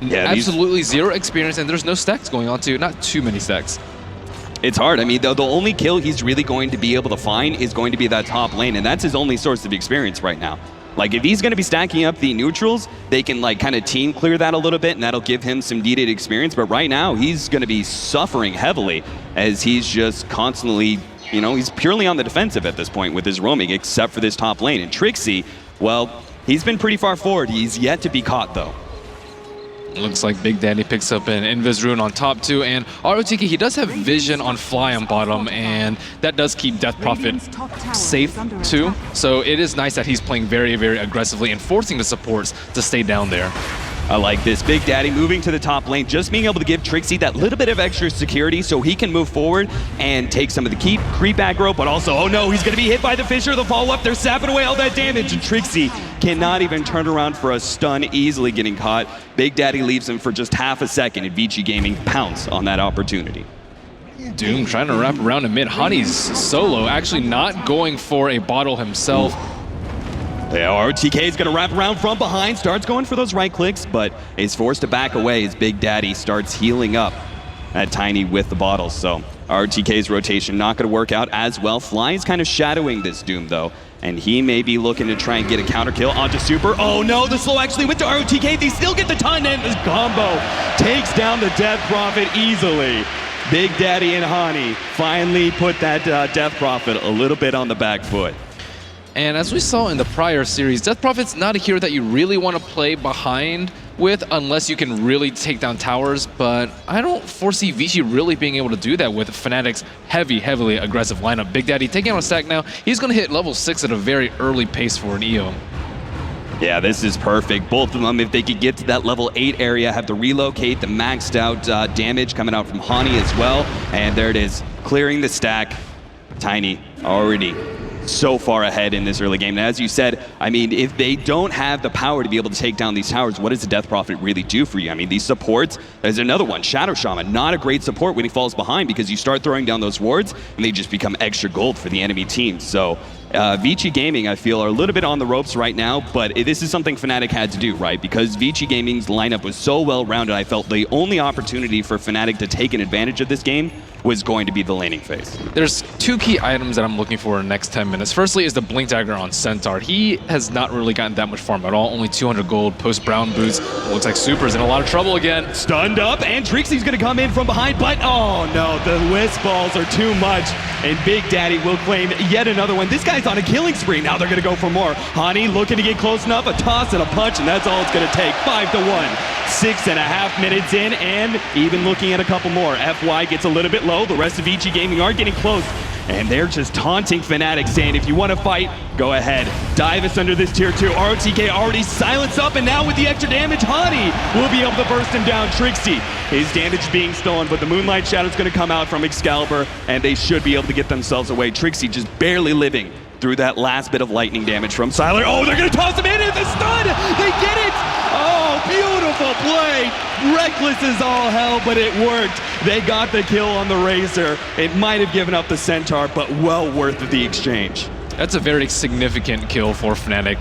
Yeah, absolutely zero experience, and there's no stacks going on too. Not too many stacks. It's hard. I mean, the only kill he's really going to be able to find is going to be that top lane, and that's his only source of experience right now. Like, if he's going to be stacking up the neutrals, they can, like, kind of team clear that a little bit, and that'll give him some needed experience. But right now, he's going to be suffering heavily as he's just constantly, you know, he's purely on the defensive at this point with his roaming, except for this top lane. And Trixie, well, he's been pretty far forward. He's yet to be caught, though. Looks like Big Daddy picks up an Invis Rune on top too, and ROTK, he does have vision on Fly on bottom, and that does keep Death Prophet safe too. So it is nice that he's playing very, very aggressively and forcing the supports to stay down there. I like this. Big Daddy moving to the top lane, just being able to give Trixie that little bit of extra security so he can move forward and take some of the creep aggro, but also, oh no, he's going to be hit by the Fisher, the follow-up, they're sapping away all that damage, and Trixie cannot even turn around for a stun, easily getting caught. Big Daddy leaves him for just half a second, and Vici Gaming pounce on that opportunity. Doom trying to wrap around in mid. Honey's solo, actually not going for a bottle himself. Yeah, ROTK is going to wrap around from behind, starts going for those right clicks, but is forced to back away as Big Daddy starts healing up at Tiny with the bottles. So ROTK's rotation not going to work out as well. Fly is kind of shadowing this Doom, though, and he may be looking to try and get a counter kill onto Super. Oh no, the slow actually went to ROTK. They still get the ton, and this combo takes down the Death Prophet easily. Big Daddy and Hani finally put that Death Prophet a little bit on the back foot. And as we saw in the prior series, Death Prophet's not a hero that you really want to play behind with unless you can really take down towers, but I don't foresee Vici really being able to do that with Fnatic's heavily aggressive lineup. Big Daddy taking on a stack now. He's going to hit level 6 at a very early pace for an EO. Yeah, this is perfect. Both of them, if they could get to that level 8 area, have to relocate the maxed out damage coming out from Hani as well. And there it is, clearing the stack. Tiny already so far ahead in this early game. And as you said, I mean, if they don't have the power to be able to take down these towers, what does the Death Prophet really do for you? I mean, these supports, there's another one, Shadow Shaman, not a great support when he falls behind because you start throwing down those wards and they just become extra gold for the enemy team. So Vici Gaming, I feel, are a little bit on the ropes right now, but this is something Fnatic had to do, right? Because Vici Gaming's lineup was so well-rounded, I felt the only opportunity for Fnatic to take an advantage of this game was going to be the laning phase. There's two key items that I'm looking for in the next 10 minutes. Firstly is the Blink Dagger on Centaur. He has not really gotten that much farm at all, only 200 gold post Brown Boots. Looks like Super's in a lot of trouble again. Stunned up, and Trixie's gonna come in from behind, but oh no, the Wisp balls are too much, and Big Daddy will claim yet another one. This guy's on a killing spree, now they're gonna go for more. Hani looking to get close enough, a toss and a punch, and that's all it's gonna take, 5-1. 6.5 minutes in, and even looking at a couple more. FY gets a little bit low, the rest of Vici Gaming are getting close, and they're just taunting Fnatic, saying if you want to fight, go ahead. Dive us under this tier 2. ROTK already silenced up, and now with the extra damage, Hani will be able to burst him down. Trixie, his damage being stolen, but the Moonlight Shadow's going to come out from Excalibur, and they should be able to get themselves away. Trixie just barely living through that last bit of lightning damage from Sylar. Oh, they're going to toss him in the stun! They get it! Oh, beautiful play! Reckless as all hell, but it worked. They got the kill on the Razor. It might have given up the Centaur, but well worth the exchange. That's a very significant kill for Fnatic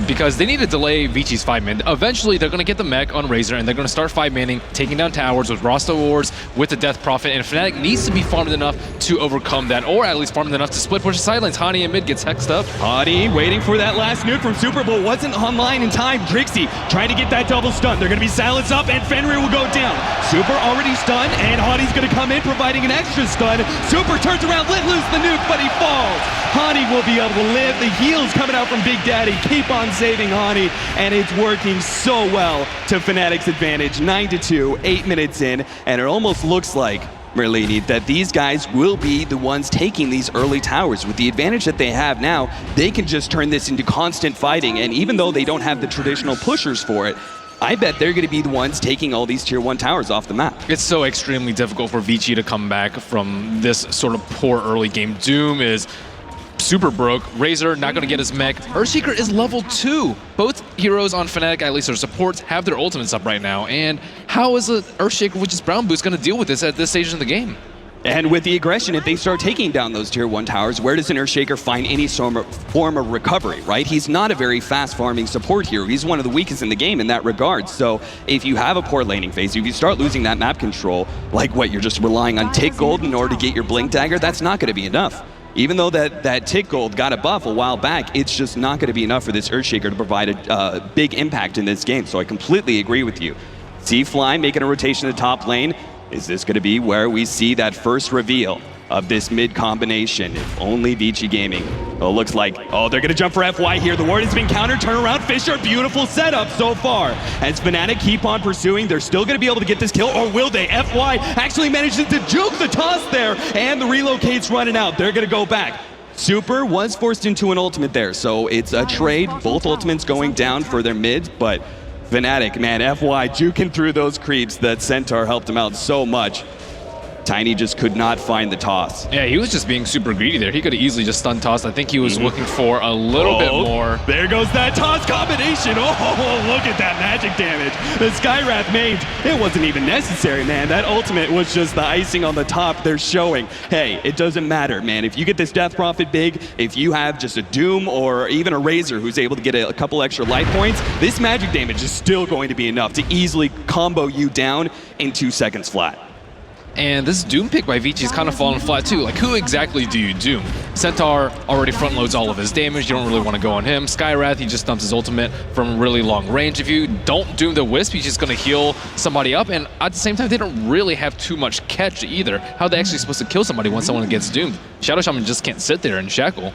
because they need to delay Vici's 5-man. Eventually, they're going to get the mech on Razor, and they're going to start 5-manning, taking down towers with Rasta Wards, with the Death Prophet, and Fnatic needs to be farmed enough to overcome that, or at least farmed enough to split push the sidelines. Hani in mid gets hexed up. Hani waiting for that last nuke from Super, but wasn't online in time. Trixie trying to get that double stun. They're going to be silenced up, and Fenrir will go down. Super already stunned, and Hani's going to come in, providing an extra stun. Super turns around, let loose the nuke, but he falls. Hani will be able to live. The heals coming out from Big Daddy keep on saving Hani, and it's working so well to Fnatic's advantage. 9-2, 8 minutes in, and it almost looks like, Merlini, that these guys will be the ones taking these early towers. With the advantage that they have now, they can just turn this into constant fighting, and even though they don't have the traditional pushers for it, I bet they're going to be the ones taking all these tier 1 towers off the map. It's so extremely difficult for Vici to come back from this sort of poor early game. Doom is super broke. Razor not going to get his mech. Earthshaker is level 2. Both heroes on Fnatic, at least their supports, have their ultimates up right now. And how is an Earthshaker, which is Brown Boost, going to deal with this at this stage in the game? And with the aggression, if they start taking down those tier 1 towers, where does an Earthshaker find any form of recovery, right? He's not a very fast farming support hero. He's one of the weakest in the game in that regard. So if you have a poor laning phase, if you start losing that map control, like what, you're just relying on tick gold in order to get your Blink Dagger, that's not going to be enough. Even though that tick gold got a buff a while back, it's just not going to be enough for this Earthshaker to provide a big impact in this game. So I completely agree with you. C-Fly making a rotation to the top lane. Is this going to be where we see that first reveal of this mid combination? If only Vici Gaming. Oh, looks like, oh, they're going to jump for FY here. The ward has been countered. Turn around, Fisher. Beautiful setup so far. As Fnatic keep on pursuing, they're still going to be able to get this kill, or will they? FY actually manages to juke the toss there, and the relocate's running out. They're going to go back. Super was forced into an ultimate there, so it's a trade. Both ultimates going down for their mids, but Fnatic, man, FY juking through those creeps. That Centaur helped him out so much. Tiny just could not find the toss. Yeah, he was just being super greedy there. He could have easily just stun tossed. I think he was looking for a little bit more. There goes that toss combination. Oh, look at that magic damage. The Skywrath mage, it wasn't even necessary, man. That ultimate was just the icing on the top. They're showing, hey, it doesn't matter, man. If you get this Death Prophet big, if you have just a Doom or even a Razor who's able to get a couple extra life points, this magic damage is still going to be enough to easily combo you down in 2 seconds flat. And this Doom pick by Vici is kind of falling flat too. Like, who exactly do you Doom? Centaur already front loads all of his damage. You don't really want to go on him. Skywrath, he just dumps his ultimate from really long range. If you don't Doom the Wisp, he's just going to heal somebody up. And at the same time, they don't really have too much catch either. How are they actually supposed to kill somebody when someone gets doomed? Shadow Shaman just can't sit there and shackle.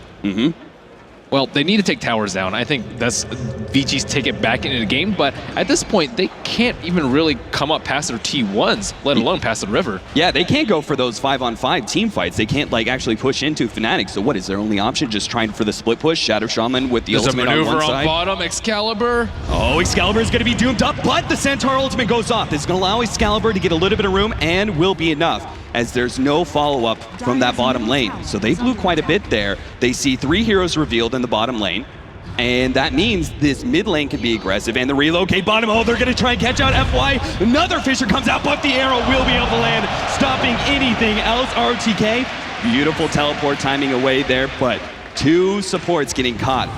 Well, they need to take towers down. I think that's Vici's take it back into the game, but at this point, they can't even really come up past their T1s, let alone past the river. Yeah, they can't go for those 5-on-5 team fights. They can't like actually push into Fnatic. So what is their only option? Just trying for the split push. Shadow Shaman with the ultimate on one side. There's a maneuver on bottom. Excalibur. Oh, Excalibur is going to be doomed up, but the Centaur ultimate goes off. This is going to allow Excalibur to get a little bit of room and will be enough. as there's no follow-up from that bottom lane. So they blew quite a bit there. They see 3 heroes revealed in the bottom lane. And that means this mid lane can be aggressive, and the relocate bottom, oh, they're gonna try and catch out FY. Another Fissure comes out, but the arrow will be able to land, stopping anything else. ROTK, beautiful teleport timing away there, but 2 supports getting caught.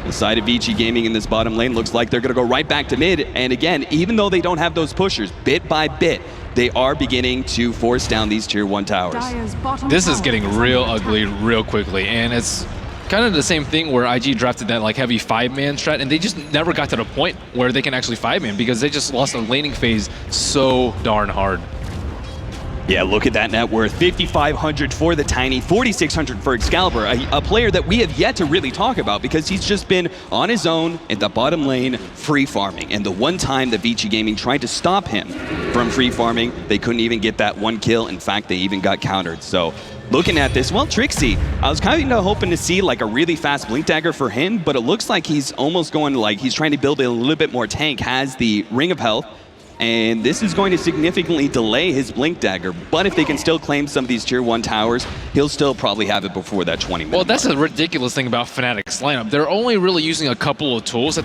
The side of Vici Gaming in this bottom lane looks like they're gonna go right back to mid, and again, even though they don't have those pushers, bit by bit, they are beginning to force down these tier 1 towers. This is getting real ugly real quickly, and it's kind of the same thing where IG drafted that like heavy 5-man strat, and they just never got to the point where they can actually 5-man because they just lost the laning phase so darn hard. Yeah, look at that net worth. 5,500 for the Tiny, 4,600 for Excalibur, a player that we have yet to really talk about because he's just been on his own in the bottom lane free farming. And the one time that Vici Gaming tried to stop him from free farming, they couldn't even get that 1 kill. In fact, they even got countered. So looking at this, well, Trixie, I was kind of hoping to see like a really fast Blink Dagger for him, but it looks like he's almost going to like, he's trying to build a little bit more tank, has the Ring of Health, and this is going to significantly delay his Blink Dagger, but if they can still claim some of these tier 1 towers, he'll still probably have it before that 20-minute Well, that's mark. a ridiculous thing about Fnatic's lineup. They're only really using a couple of tools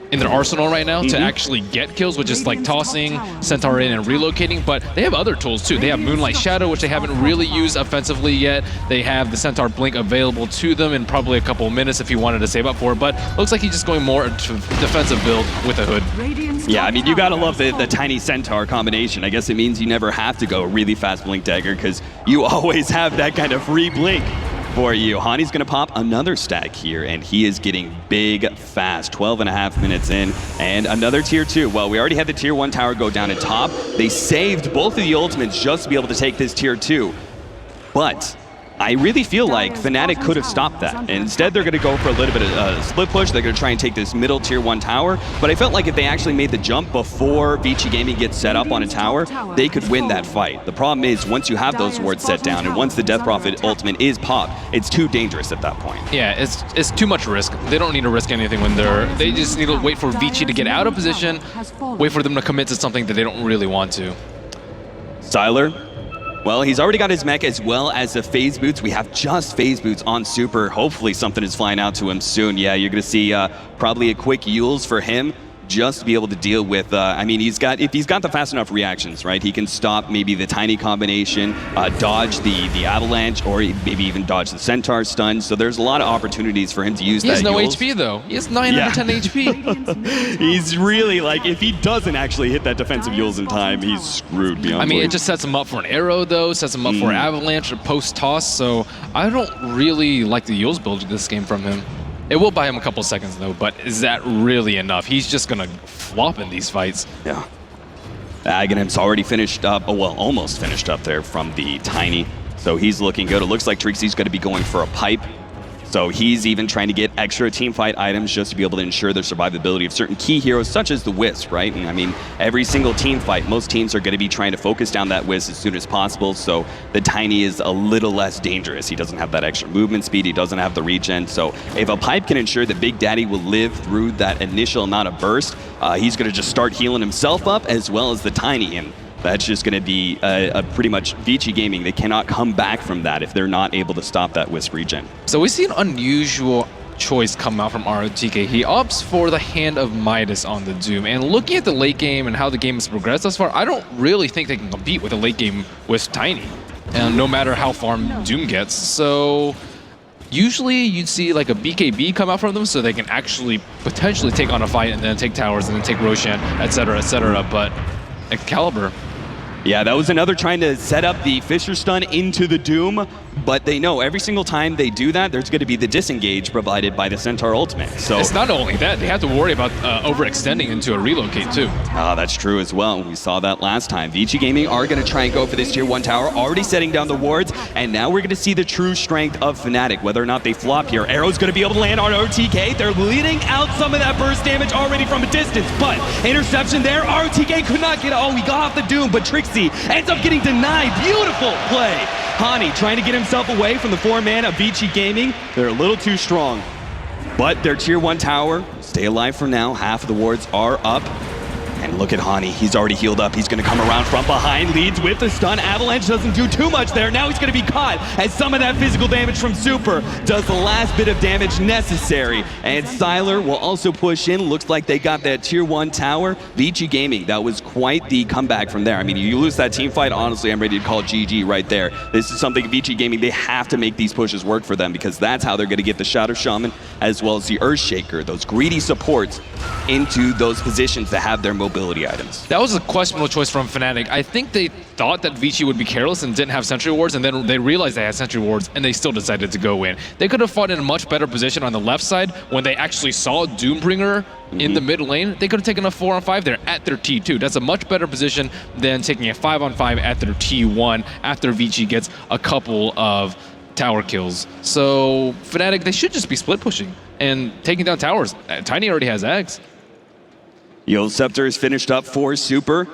in their arsenal right now to actually get kills, which is like tossing, Centaur in, and relocating, but they have other tools too. They have Moonlight Shadow, which they haven't really used offensively yet. They have the Centaur Blink available to them in probably a couple of minutes if you wanted to save up for it, but looks like he's just going more into defensive build with a hood. Yeah, I mean, you gotta love the Tiny Centaur combination. I guess it means you never have to go really fast Blink Dagger because you always have that kind of free blink for you. Hani's gonna pop another stack here, and he is getting big fast. 12.5 minutes in, and another tier 2. Well, we already had the tier 1 tower go down at top. They saved both of the ultimates just to be able to take this tier 2. But I really feel like Fnatic could have stopped that. And instead, they're going to go for a little bit of a split push. They're going to try and take this middle tier 1 tower. But I felt like if they actually made the jump before Vici Gaming gets set up on a tower, they could win that fight. The problem is, once you have those wards set down, and once the Death Prophet ultimate is popped, it's too dangerous at that point. Yeah, it's too much risk. They don't need to risk anything when they just need to wait for Vici to get out of position, wait for them to commit to something that they don't really want to. Styler, well, he's already got his mech as well as the phase boots. We have just phase boots on Super. Hopefully something is flying out to him soon. Yeah, you're going to see probably a quick Yules for him just to be able to deal with, I mean, if he's got the fast enough reactions, right? He can stop maybe the Tiny combination, dodge the Avalanche, or maybe even dodge the Centaur stun. So there's a lot of opportunities for him to use that. He has no Yules. HP though. He has 910 HP. He's really like, if he doesn't actually hit that defensive Yules in time, he's screwed beyond. I mean, belief. it just sets him up for an arrow though, sets him up for an Avalanche or post-toss. So I don't really like the Yules build this game from him. It will buy him a couple seconds though, but is that really enough? He's just gonna flop in these fights. Yeah. Aghanim's already finished up, well, almost finished up there from the Tiny. So he's looking good. It looks like Trixie's gonna be going for a pipe. So he's even trying to get extra team fight items just to be able to ensure the survivability of certain key heroes, such as the Wisp, right? And I mean, every single team fight, most teams are going to be trying to focus down that Wisp as soon as possible, so the Tiny is a little less dangerous. He doesn't have that extra movement speed, he doesn't have the regen, so if a pipe can ensure that Big Daddy will live through that initial amount of burst, he's going to just start healing himself up as well as the Tiny, and that's just going to be a pretty much Vici Gaming. They cannot come back from that if they're not able to stop that Wisp regen. So we see an unusual choice come out from ROTK. He opts for the Hand of Midas on the Doom. And looking at the late game and how the game has progressed thus far, I don't really think they can compete with a late game with Tiny, and no matter how far Doom gets. So usually you'd see like a BKB come out from them so they can actually potentially take on a fight and then take towers and then take Roshan, etc., etc. But Excalibur. Yeah, that was another trying to set up the Fissure stun into the Doom, but they know every single time they do that, there's going to be the disengage provided by the Centaur ultimate. So it's not only that, they have to worry about overextending into a relocate too. That's true as well. We saw that last time. Vici Gaming are going to try and go for this tier 1 tower, already setting down the wards, and now we're going to see the true strength of Fnatic, whether or not they flop here. Arrow's going to be able to land on ROTK. They're leading out some of that burst damage already from a distance, but interception there. ROTK could not get, he got off the Doom, but Trixie ends up getting denied. Beautiful play. Hani trying to get himself away from the 4-man of Vici Gaming. They're a little too strong, but their tier 1 tower, stay alive for now. Half of the wards are up. And look at Hani, he's already healed up. He's gonna come around from behind, leads with the stun. Avalanche doesn't do too much there. Now he's gonna be caught as some of that physical damage from Super does the last bit of damage necessary. And Sylar will also push in. Looks like they got that tier 1 tower. Vici Gaming, that was quite the comeback from there. I mean, you lose that team fight, honestly, I'm ready to call GG right there. This is something Vici Gaming, they have to make these pushes work for them because that's how they're gonna get the Shadow Shaman as well as the Earthshaker, those greedy supports into those positions that have their mobility items. That was a questionable choice from Fnatic. I think they thought that Vici would be careless and didn't have sentry wards, and then they realized they had sentry wards, and they still decided to go in. They could have fought in a much better position on the left side when they actually saw Doombringer in the mid lane. They could have taken a 4-on-5 there at their T2. That's a much better position than taking a 5-on-5 at their T1 after Vici gets a couple of tower kills. So Fnatic, they should just be split pushing and taking down towers. Tiny already has Eggs. Yield Scepter is finished up for Super.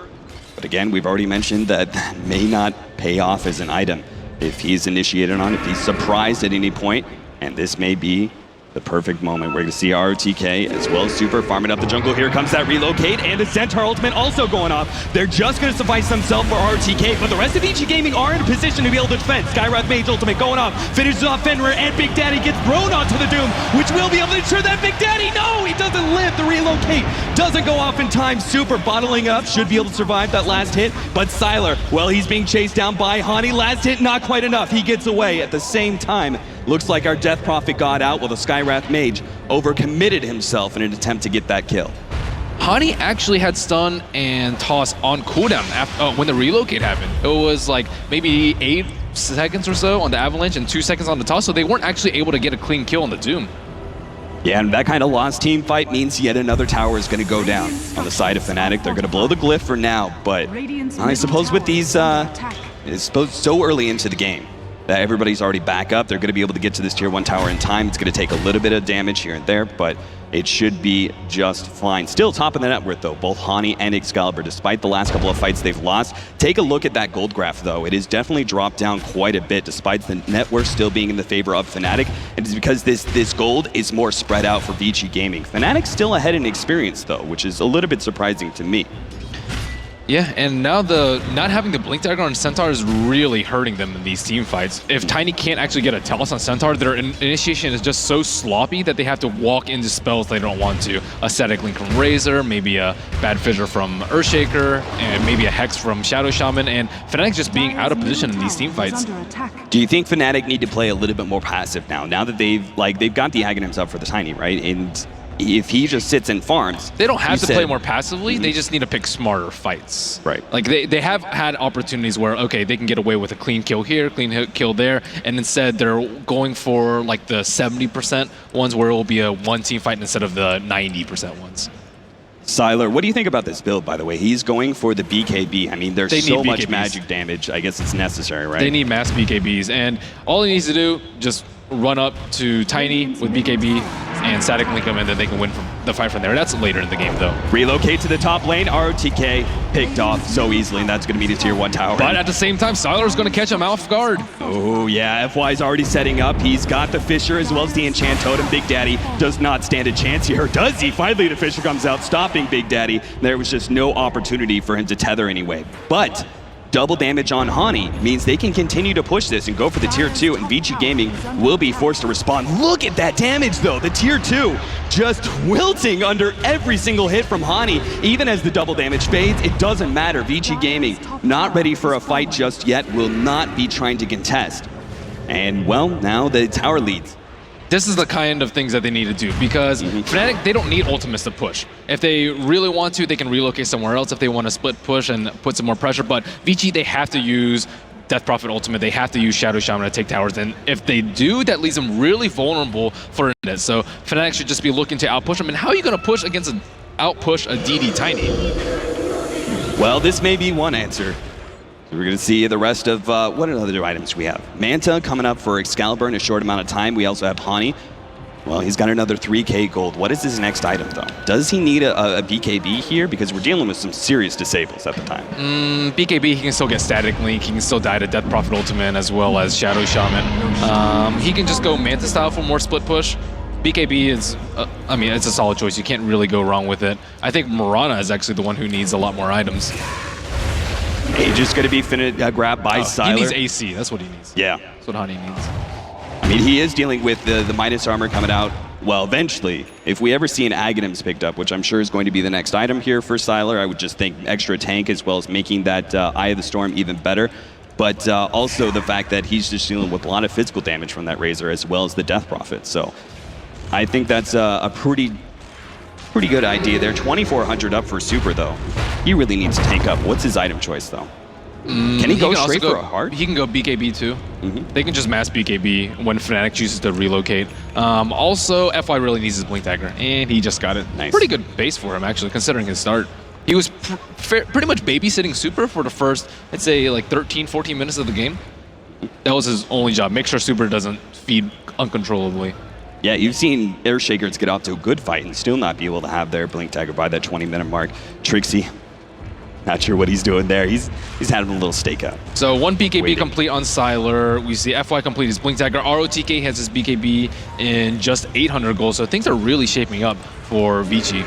But again, we've already mentioned that may not pay off as an item if he's initiated on, if he's surprised at any point. And this may be the perfect moment. We're going to see ROTK as well as Super farming up the jungle. Here comes that relocate and the Centaur ultimate also going off. They're just going to suffice themselves for ROTK, but the rest of Vici Gaming are in a position to be able to defend. Skywrath Mage ultimate going off, finishes off Fenrir, and Big Daddy gets thrown onto the Doom, which will be able to ensure that Big Daddy, no, he doesn't live. The relocate doesn't go off in time. Super bottling up, should be able to survive that last hit, but Sylar, well, he's being chased down by Hani. Last hit, not quite enough. He gets away at the same time. Looks like our Death Prophet got out while the Skywrath Mage overcommitted himself in an attempt to get that kill. Hani actually had stun and toss on cooldown after, when the relocate happened. It was like maybe 8 seconds or so on the Avalanche and 2 seconds on the toss, so they weren't actually able to get a clean kill on the Doom. Yeah, and that kind of lost team fight means yet another tower is going to go down on the side of Fnatic. They're going to blow the glyph for now, but I suppose with these, it's so early into the game that everybody's already back up. They're going to be able to get to this tier 1 tower in time. It's going to take a little bit of damage here and there, but it should be just fine. Still top of the net worth though, both Hani and Excalibur, despite the last couple of fights they've lost. Take a look at that gold graph though. It has definitely dropped down quite a bit despite the net worth still being in the favor of Fnatic. And it's because this gold is more spread out for Vici Gaming. Fnatic's still ahead in experience though, which is a little bit surprising to me. Yeah, and now the not having the Blink Dagger on Centaur is really hurting them in these team fights. If Tiny can't actually get a Talos on Centaur, their initiation is just so sloppy that they have to walk into spells they don't want to. A Static Link from Razor, maybe a Bad Fissure from Earthshaker, and maybe a Hex from Shadow Shaman, and Fnatic just being out of position in these team fights. Do you think Fnatic need to play a little bit more passive now that they've got the Aghanims up for the Tiny, right? And if he just sits and farms, they don't have to play more passively. They just need to pick smarter fights. Right. Like they have had opportunities where, okay, they can get away with a clean kill here, clean kill there, and instead they're going for like the 70% ones where it will be a one team fight instead of the 90% ones. Sylar, what do you think about this build, by the way? He's going for the BKB. I mean, there's so much magic damage. I guess it's necessary, right? They need mass BKBs, and all he needs to do, just run up to Tiny with BKB and static link him, and then they can win from the fight from there. That's later in the game, though. Relocate to the top lane. ROTK picked off so easily, and that's going to be the tier 1 tower. But at the same time, Sylar's going to catch him off guard. Oh, yeah. FY's already setting up. He's got the Fissure as well as the Enchant Totem. Big Daddy does not stand a chance here, does he? Finally, the Fissure comes out, stopping Big Daddy. There was just no opportunity for him to tether anyway. But double damage on Hani means they can continue to push this and go for the tier 2, and Vici Gaming will be forced to respond. Look at that damage though, the tier 2 just wilting under every single hit from Hani. Even as the double damage fades, it doesn't matter. Vici Gaming not ready for a fight just yet, will not be trying to contest. And well, now the tower leads. This is the kind of things that they need to do, because Fnatic, they don't need ultimates to push. If they really want to, they can relocate somewhere else if they want to split push and put some more pressure, but Vici, they have to use Death Prophet ultimate, they have to use Shadow Shaman to take towers, and if they do, that leaves them really vulnerable for a minute. So Fnatic should just be looking to outpush them, and how are you going to push against outpush a DD Tiny? Well, this may be one answer. We're going to see the rest of, what other items we have? Manta coming up for Excalibur in a short amount of time. We also have Hani. Well, he's got another 3k gold. What is his next item, though? Does he need a BKB here? Because we're dealing with some serious disables at the time. BKB, he can still get Static Link. He can still die to Death Prophet Ultimate as well as Shadow Shaman. He can just go Manta style for more split push. BKB is, I mean, it's a solid choice. You can't really go wrong with it. I think Mirana is actually the one who needs a lot more items. Age is going to be grabbed by Sylar. He needs AC. That's what he needs. Yeah. That's what Honey needs. I mean, he is dealing with the minus armor coming out. Well, eventually, if we ever see an Aghanims picked up, which I'm sure is going to be the next item here for Sylar, I would just think extra tank as well as making that Eye of the Storm even better. But also the fact that he's just dealing with a lot of physical damage from that Razor as well as the Death Prophet. So I think that's a pretty good idea there. 2,400 up for Super, though. He really needs to tank up. What's his item choice, though? Can he go straight for a hard? He can go BKB too. They can just mass BKB when Fnatic chooses to relocate. Also, FY really needs his Blink Dagger, and he just got it. Nice. Pretty good base for him, actually, considering his start. He was pretty much babysitting Super for the first, I'd say, like 13, 14 minutes of the game. That was his only job. Make sure Super doesn't feed uncontrollably. Yeah, you've seen Airshakers get off to a good fight and still not be able to have their Blink Dagger by that 20-minute mark. Trixie, not sure what he's doing there. He's had a little stakeout. So one BKB complete on Sylar. We see FY complete his Blink Dagger. ROTK has his BKB in just 800 gold. So things are really shaping up for Vici.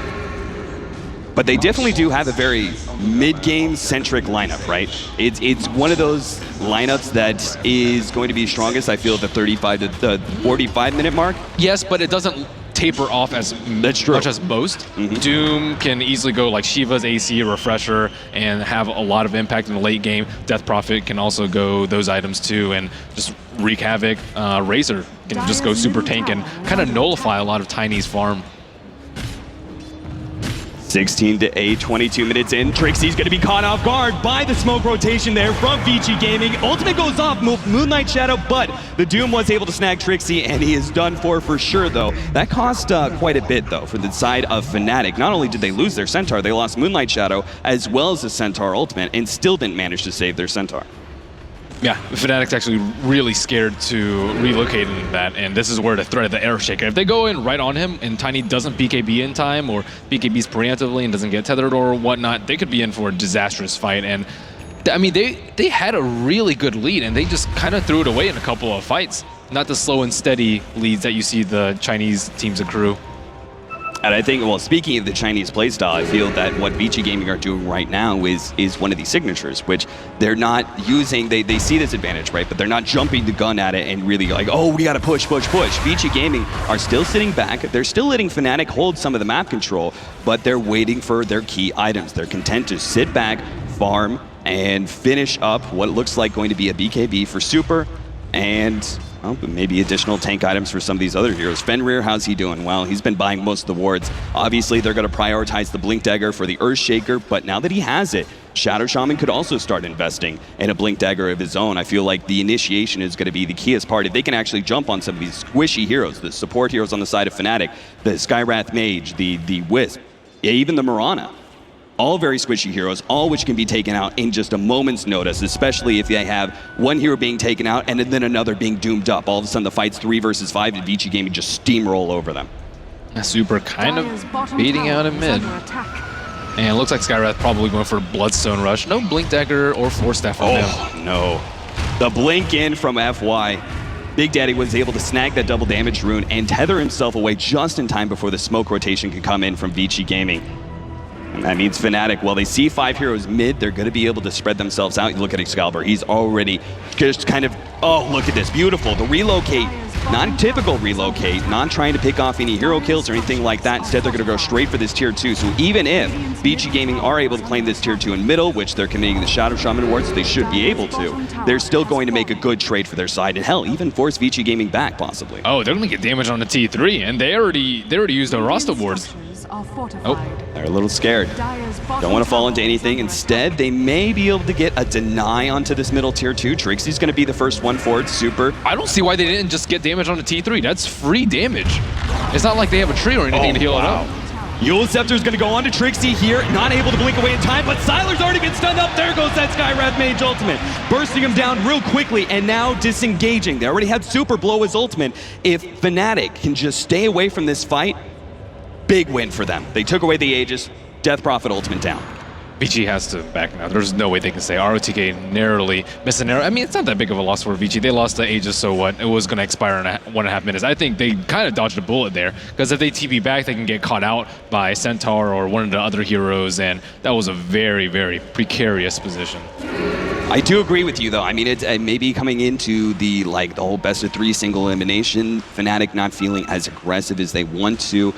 But they definitely do have a very mid-game centric lineup, right? It's one of those lineups that is going to be strongest, I feel, at the 35 to the 45-minute mark. Yes, but it doesn't taper off as much as most. Doom can easily go like Shiva's AC, Refresher, and have a lot of impact in the late game. Death Prophet can also go those items too and just wreak havoc. Razor can just go super tank and kind of nullify a lot of Tiny's farm. 16 to 8, 22 minutes in. Trixie's going to be caught off guard by the smoke rotation there from Vici Gaming. Ultimate goes off, Moonlight Shadow, but the Doom was able to snag Trixie, and he is done for sure, though. That cost quite a bit, though, for the side of Fnatic. Not only did they lose their Centaur, they lost Moonlight Shadow as well as the Centaur Ultimate, and still didn't manage to save their Centaur. Yeah, Fnatic's actually really scared to relocate into that, and this is where the threat of the Airshake. If they go in right on him and Tiny doesn't BKB in time or BKBs preemptively and doesn't get tethered or whatnot, they could be in for a disastrous fight. And I mean, they had a really good lead, and they just kind of threw it away in a couple of fights. Not the slow and steady leads that you see the Chinese teams accrue. And I think, well, speaking of the Chinese playstyle, I feel that what Vici Gaming are doing right now is one of these signatures, which they're not using. They see this advantage, right? But they're not jumping the gun at it and really like, oh, we got to push. Vici Gaming are still sitting back. They're still letting Fnatic hold some of the map control, but they're waiting for their key items. They're content to sit back, farm, and finish up what looks like going to be a BKB for Super, and maybe additional tank items for some of these other heroes. Fenrir, how's he doing? Well, he's been buying most of the wards. Obviously, they're going to prioritize the Blink Dagger for the Earthshaker, but now that he has it, Shadow Shaman could also start investing in a Blink Dagger of his own. I feel like the initiation is going to be the keyest part. If they can actually jump on some of these squishy heroes, the support heroes on the side of Fnatic, the Skywrath Mage, the Wisp, even the Mirana, all very squishy heroes, all which can be taken out in just a moment's notice, especially if they have one hero being taken out and then another being doomed up. All of a sudden the fight's 3 versus 5 and Vici Gaming just steamroll over them. Super kind of beating out in mid. And it looks like Skywrath probably going for a Bloodstone Rush. No Blink Dagger or Force Staff from him. Oh, no. The blink in from FY. Big Daddy was able to snag that double damage rune and tether himself away just in time before the smoke rotation can come in from Vici Gaming. And that means Fnatic, well, they see 5 heroes mid, they're going to be able to spread themselves out. You look at Excalibur, he's already just kind of, oh, look at this, beautiful. The relocate, non-typical relocate, not trying to pick off any hero kills or anything like that. Instead, they're going to go straight for this tier 2. So even if Vici Gaming are able to claim this tier 2 in middle, which they're committing the Shadow Shaman awards, so they should be able to, they're still going to make a good trade for their side. And hell, even force Vici Gaming back, possibly. Oh, they're going to get damage on the T3, and they already used the Rasta wards. Oh, they're a little scared. Don't want to fall into anything. Instead, they may be able to get a deny onto this middle tier 2. Trixie's going to be the first one for it. Super. I don't see why they didn't just get damage on the T3. That's free damage. It's not like they have a tree or anything to heal it up. Eul's Scepter's going to go on to Trixie here, not able to blink away in time, but Sylar's already been stunned up. There goes that Skywrath Mage ultimate, bursting him down real quickly and now disengaging. They already had Super blow his ultimate. If Fnatic can just stay away from this fight, big win for them. They took away the Aegis, Death Prophet ultimate down. Vici has to back now. There's no way they can say ROTK narrowly missed an arrow. I mean, it's not that big of a loss for Vici. They lost to Aegis, so what? It was going to expire in 1.5 minutes. I think they kind of dodged a bullet there, because if they TP back, they can get caught out by Centaur or one of the other heroes, and that was a very, very precarious position. I do agree with you, though. I mean, it's maybe coming into the whole best of 3 single elimination, Fnatic not feeling as aggressive as they want to,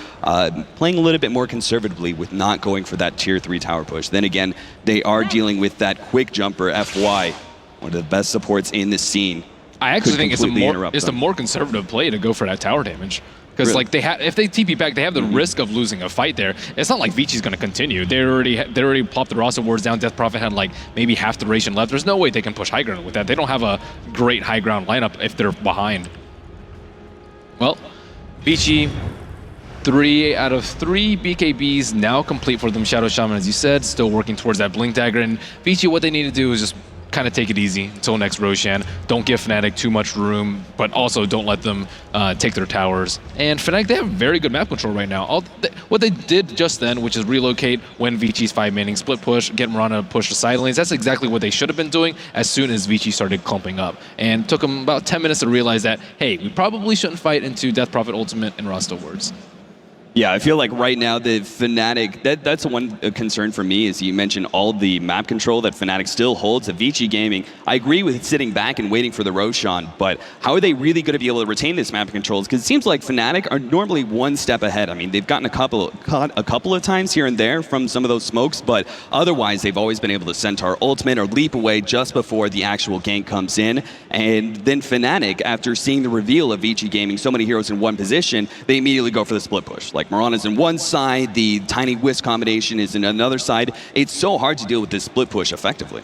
playing a little bit more conservatively with not going for that tier 3 tower push. Then again, they are dealing with that quick jumper FY, one of the best supports in the scene. I actually think it's a more conservative play to go for that tower damage. Because if they TP back, they have the risk of losing a fight there. It's not like Vici's going to continue. They already popped the roster wards down. Death Prophet had maybe half the duration left. There's no way they can push high ground with that. They don't have a great high ground lineup if they're behind. Well, Vici, 3 out of 3 BKBs now complete for them. Shadow Shaman, as you said, still working towards that Blink Dagger. And Vici, what they need to do is just kind of take it easy until next Roshan. Don't give Fnatic too much room, but also don't let them take their towers. And Fnatic, they have very good map control right now. What they did just then, which is relocate when Vici's 5-manning split push, get Mirana to push the side lanes, that's exactly what they should have been doing as soon as Vici started clumping up. And took them about 10 minutes to realize that, hey, we probably shouldn't fight into Death Prophet Ultimate and Rasta wards. Yeah, I feel like right now the Fnatic, that's one concern for me, is you mentioned all the map control that Fnatic still holds at Vici Gaming. I agree with sitting back and waiting for the Roshan, but how are they really going to be able to retain this map controls? Because it seems like Fnatic are normally one step ahead. I mean, they've gotten caught a couple of times here and there from some of those smokes, but otherwise they've always been able to Centaur ultimate or leap away just before the actual gank comes in. And then Fnatic, after seeing the reveal of Vici Gaming, so many heroes in one position, they immediately go for the split push. Like Mirana's in one side, the Tiny Wisp combination is in another side. It's so hard to deal with this split push effectively.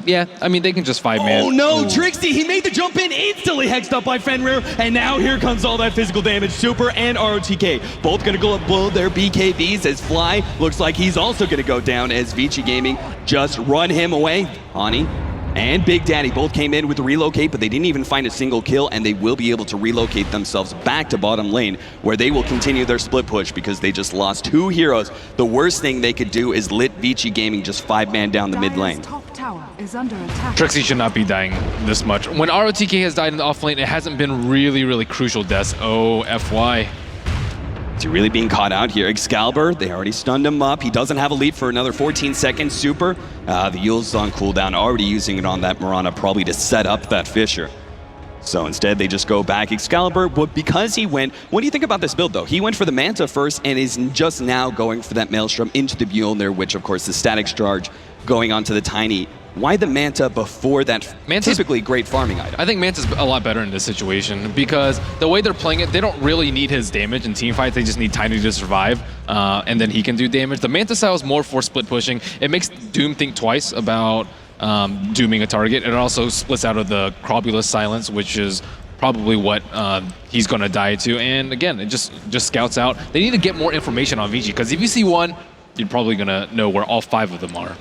Yeah, I mean, they can just 5-man. Oh no, Trixie, he made the jump in, instantly hexed up by Fenrir, and now here comes all that physical damage. Super and ROTK, both gonna go blow their BKBs as Fly looks like he's also gonna go down as Vici Gaming just run him away. Hani and Big Daddy both came in with the relocate, but they didn't even find a single kill, and they will be able to relocate themselves back to bottom lane, where they will continue their split push because they just lost 2 heroes. The worst thing they could do is let Vici Gaming just 5-man down the mid lane. Top tower is under attack. Trixie should not be dying this much. When ROTK has died in the off lane, it hasn't been really, really crucial deaths. Oh, FY. Is he really being caught out here? Excalibur, they already stunned him up. He doesn't have a lead for another 14 seconds. Super, the Yule's on cooldown, already using it on that Mirana, probably to set up that Fissure. So instead, they just go back. Excalibur, but because he went, what do you think about this build, though? He went for the Manta first and is just now going for that Maelstrom into the Mjolnir, which, of course, the static charge going onto the Tiny. Why the Manta before that typically great farming item? I think Manta's a lot better in this situation because the way they're playing it, they don't really need his damage in team fights. They just need Tiny to survive, and then he can do damage. The Manta style is more for split pushing. It makes Doom think twice about dooming a target. It also splits out of the Crobulus silence, which is probably what he's going to die to. And again, it just scouts out. They need to get more information on Vici because if you see one, you're probably going to know where all 5 of them are.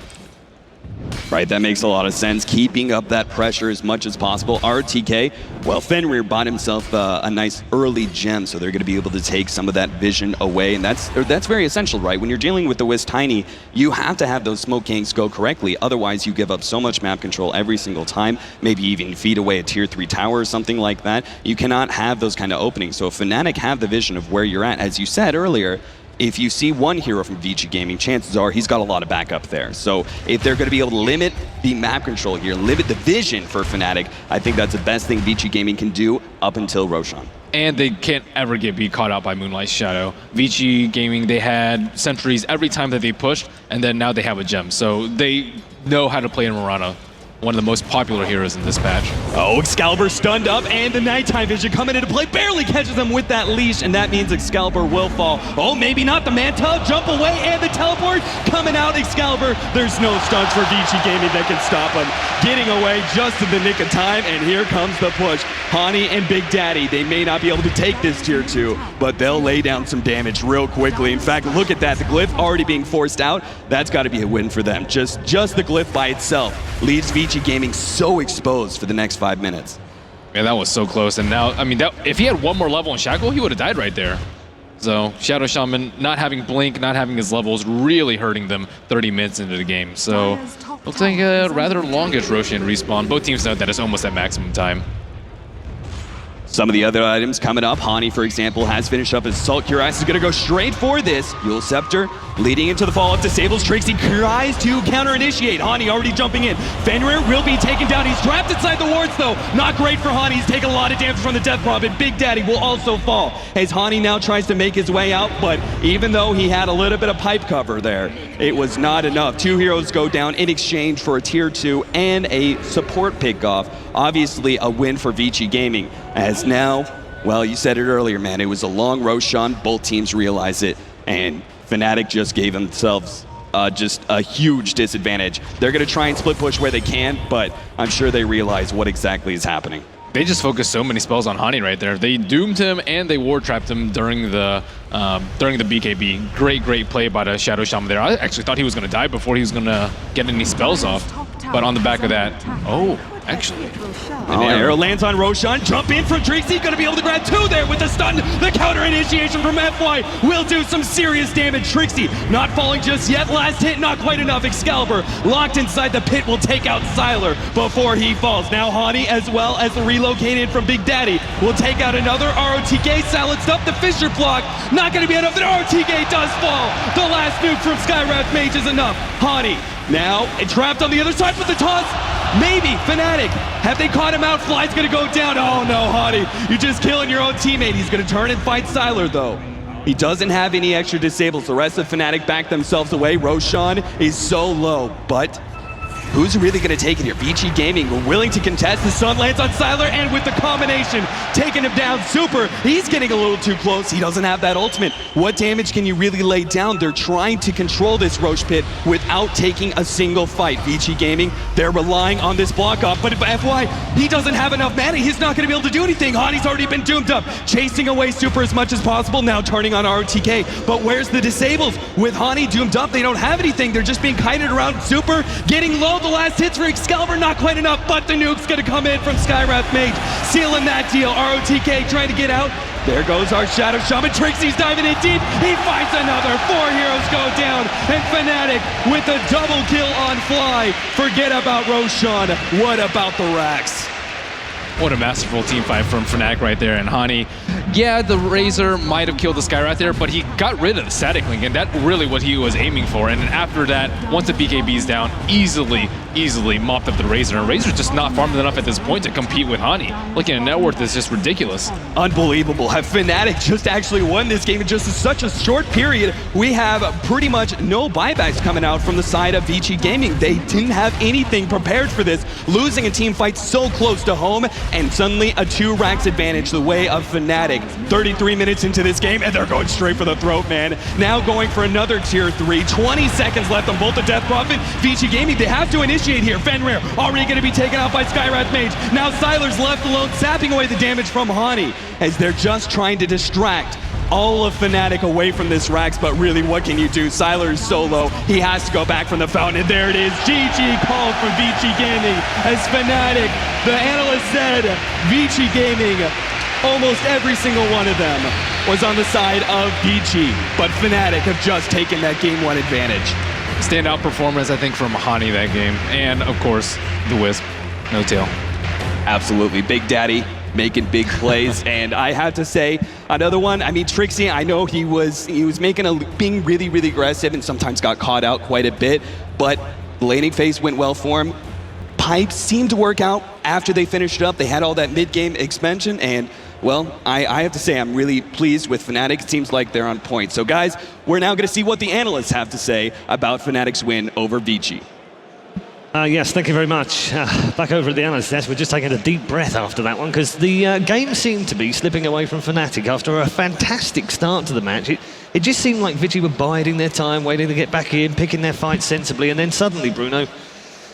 Right, that makes a lot of sense. Keeping up that pressure as much as possible. RTK, well, Fenrir bought himself a nice early gem, so they're going to be able to take some of that vision away, and that's very essential, right? When you're dealing with the Wisp Tiny, you have to have those smoke ganks go correctly. Otherwise, you give up so much map control every single time, maybe even feed away a tier 3 tower or something like that. You cannot have those kind of openings. So if Fnatic have the vision of where you're at, as you said earlier, if you see one hero from Vici Gaming, chances are he's got a lot of backup there. So if they're going to be able to limit the map control here, limit the vision for Fnatic, I think that's the best thing Vici Gaming can do up until Roshan. And they can't ever be caught out by Moonlight Shadow. Vici Gaming, they had sentries every time that they pushed, and then now they have a gem. So they know how to play in Mirana, one of the most popular heroes in this patch. Oh, Excalibur stunned up, and the nighttime vision coming into play, barely catches him with that leash, and that means Excalibur will fall. Oh, maybe not the Manta, jump away, and the teleport coming out, Excalibur. There's no stunts for Vici Gaming that can stop him. Getting away just in the nick of time, and here comes the push. Hani and Big Daddy, they may not be able to take this tier 2, but they'll lay down some damage real quickly. In fact, look at that, the glyph already being forced out. That's got to be a win for them. Just the glyph by itself leaves Vici Gaming so exposed for the next 5 minutes. Yeah, that was so close. And now, I mean, if he had one more level in Shackle, he would have died right there. So Shadow Shaman not having Blink, not having his levels, really hurting them 30 minutes into the game. So looks like a rather longish Roshan respawn. Both teams know that it's almost at maximum time. Some of the other items coming up. Hani, for example, has finished up his Assault. Cuirass is going to go straight for this. Yule Scepter leading into the follow-up. Disables Trixie, tries to counter-initiate. Hani already jumping in. Fenrir will be taken down. He's trapped inside the wards, though. Not great for Hani. He's taking a lot of damage from the Death Prophet. Big Daddy will also fall as Hani now tries to make his way out, but even though he had a little bit of pipe cover there, it was not enough. 2 heroes go down in exchange for a tier 2 and a support pickoff. Obviously a win for Vici Gaming, as now, well, you said it earlier, man, it was a long Roshan. Both teams realize it, and Fnatic just gave themselves just a huge disadvantage. They're going to try and split push where they can, but I'm sure they realize what exactly is happening. They just focused so many spells on Hani right there. They doomed him and they ward trapped him during the BKB. Great play by the Shadow Shaman there. I actually thought he was going to die before he was going to get any spells off. But on the back of that, oh, actually. And the arrow lands on Roshan. Jump in from Trixie. Going to be able to grab 2 there with the stun. The counter initiation from FY will do some serious damage. Trixie not falling just yet. Last hit, not quite enough. Excalibur locked inside the pit will take out Sylar before he falls. Now Hani, as well as the relocated from Big Daddy, will take out another ROTK. Silenced up the Fissure block. Not going to be enough. The ROTK does fall. The last nuke from Skywrath Mage is enough. Hani now trapped on the other side with the toss. Maybe Fnatic. Have they caught him out? Fly's gonna go down. Oh no, Hani. You're just killing your own teammate. He's gonna turn and fight Sylar though. He doesn't have any extra disables. The rest of Fnatic back themselves away. Roshan is so low, but who's really going to take it here? Vici Gaming willing to contest. The sun lands on Sylar, and with the combination, taking him down super. He's getting a little too close. He doesn't have that ultimate. What damage can you really lay down? They're trying to control this Roche pit without taking a single fight. Vici Gaming, they're relying on this block up, but FY, he doesn't have enough mana. He's not going to be able to do anything. Hani's already been doomed up. Chasing away super as much as possible, now turning on ROTK. But where's the disables? With Hani doomed up, they don't have anything. They're just being kited around super, getting low. The last hits for Excalibur, not quite enough, but the nuke's gonna come in from Skywrath Mage, sealing that deal. ROTK trying to get out. There goes our Shadow Shaman. Trixie's diving in deep. He finds another. 4 heroes go down, and Fnatic with a double kill on Fly. Forget about Roshan. What about the Rax? What a masterful team fight from Fnatic right there. And Hani, yeah, the Razor might have killed this guy right there, but he got rid of the static link, and that's really what he was aiming for. And then after that, once the BKB's down, easily mopped up the Razor. And Razor's just not farmed enough at this point to compete with Hani. Looking at net worth is just ridiculous. Unbelievable. Have Fnatic just actually won this game in just such a short period? We have pretty much no buybacks coming out from the side of Vici Gaming. They didn't have anything prepared for this. Losing a team fight so close to home, and suddenly a 2 racks advantage the way of Fnatic. 33 minutes into this game, and they're going straight for the throat, man. Now going for another tier 3. 20 seconds left on both the Death Prophet. Vici Gaming, they have to initiate here. Fenrir already going to be taken out by Skywrath Mage. Now Sylar's left alone, sapping away the damage from Hani, as they're just trying to distract all of Fnatic away from this Rax, but really, what can you do? Sylar is solo. He has to go back from the fountain, and there it is. GG called from Vici Gaming as Fnatic. The analyst said Vici Gaming, almost every single one of them was on the side of Vici, but Fnatic have just taken that game 1 advantage. Standout performance, I think, from Hani that game. And, of course, the Wisp. No tail. Absolutely. Big Daddy making big plays. And I have to say, another one, I mean, Trixie, I know he was being really aggressive and sometimes got caught out quite a bit, but the laning phase went well for him. Pipes seemed to work out after they finished it up. They had all that mid-game expansion, and well, I have to say I'm really pleased with Fnatic. It seems like they're on point. So guys, we're now going to see what the analysts have to say about Fnatic's win over Vici. Yes, thank you very much. Back over at the analyst desk, we're just taking a deep breath after that one, because the game seemed to be slipping away from Fnatic after a fantastic start to the match. It just seemed like Vici were biding their time, waiting to get back in, picking their fight sensibly, and then suddenly, Bruno,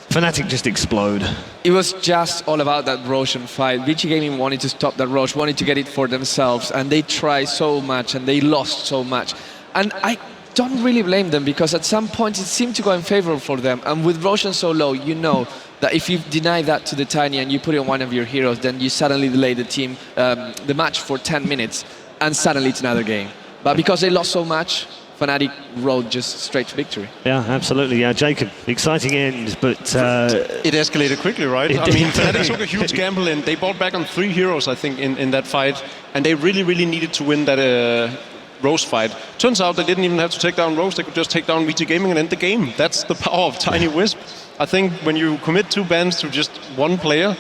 Fnatic just explode. It was just all about that Roshan fight. Vici Gaming wanted to stop that Roche, wanted to get it for themselves, and they tried so much, and they lost so much. And I don't really blame them, because at some point it seemed to go in favor for them. And with Roshan so low, you know that if you deny that to the Tiny and you put it on one of your heroes, then you suddenly delay the team, the match for 10 minutes, and suddenly it's another game. But because they lost so much, Fnatic rode just straight to victory. Yeah, absolutely. Yeah, Jacob, exciting end, but it escalated quickly, right? I mean, Fnatic took a huge gamble and they bought back on 3 heroes, I think, in that fight, and they really needed to win that Rose fight. Turns out they didn't even have to take down Rose; they could just take down Vici Gaming and end the game. That's the power of Tiny Wisp. I think when you commit 2 bans to just one player,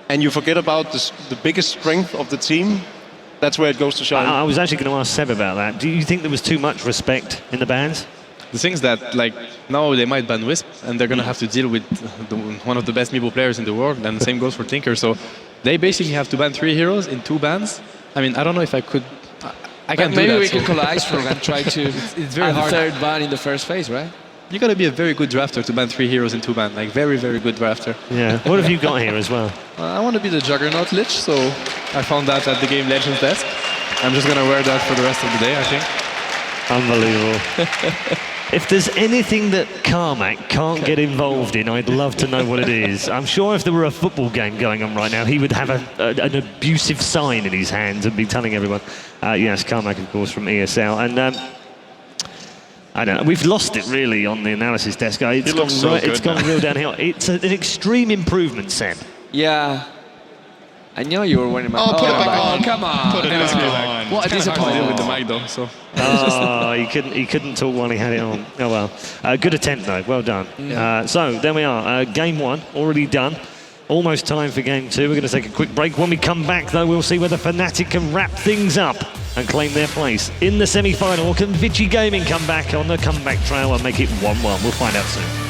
and you forget about the biggest strength of the team, that's where it goes to shine. I was actually going to ask Seb about that. Do you think there was too much respect in the bans? The thing is that, like, now they might ban Wisp, and they're going to have to deal with one of the best Meeple players in the world, and the same goes for Tinker. So they basically have to ban 3 heroes in 2 bans. I mean, I don't know if I could... I can't do that. Maybe we can call Iceberg and try to it's very add hard. the 3rd ban in the first phase, right? You got to be a very good drafter to ban 3 heroes in 2 ban. Like, very good drafter. Yeah. What have you got here as well? I want to be the Juggernaut Lich, so I found that at the Game Legends desk. I'm just going to wear that for the rest of the day, I think. Unbelievable. If there's anything that Carmack can't get involved in, I'd love to know what it is. I'm sure if there were a football game going on right now, he would have an abusive sign in his hands and be telling everyone. Yes, Carmack, of course, from ESL. And I don't know, we've lost it really on the analysis desk. It's gone real downhill. It's an extreme improvement, Sam. Yeah. I know you were wearing my... Oh, put it back on. Come on. Put it back on. What a disappointment. With the mic though, so... Oh, he couldn't talk while he had it on. Oh well. Good attempt though, well done. Yeah. So there we are, game 1 already done. Almost time for game 2. We're going to take a quick break. When we come back though, we'll see whether Fnatic can wrap things up and claim their place in the semi-final, or can Vici Gaming come back on the comeback trail and make it 1-1? We'll find out soon.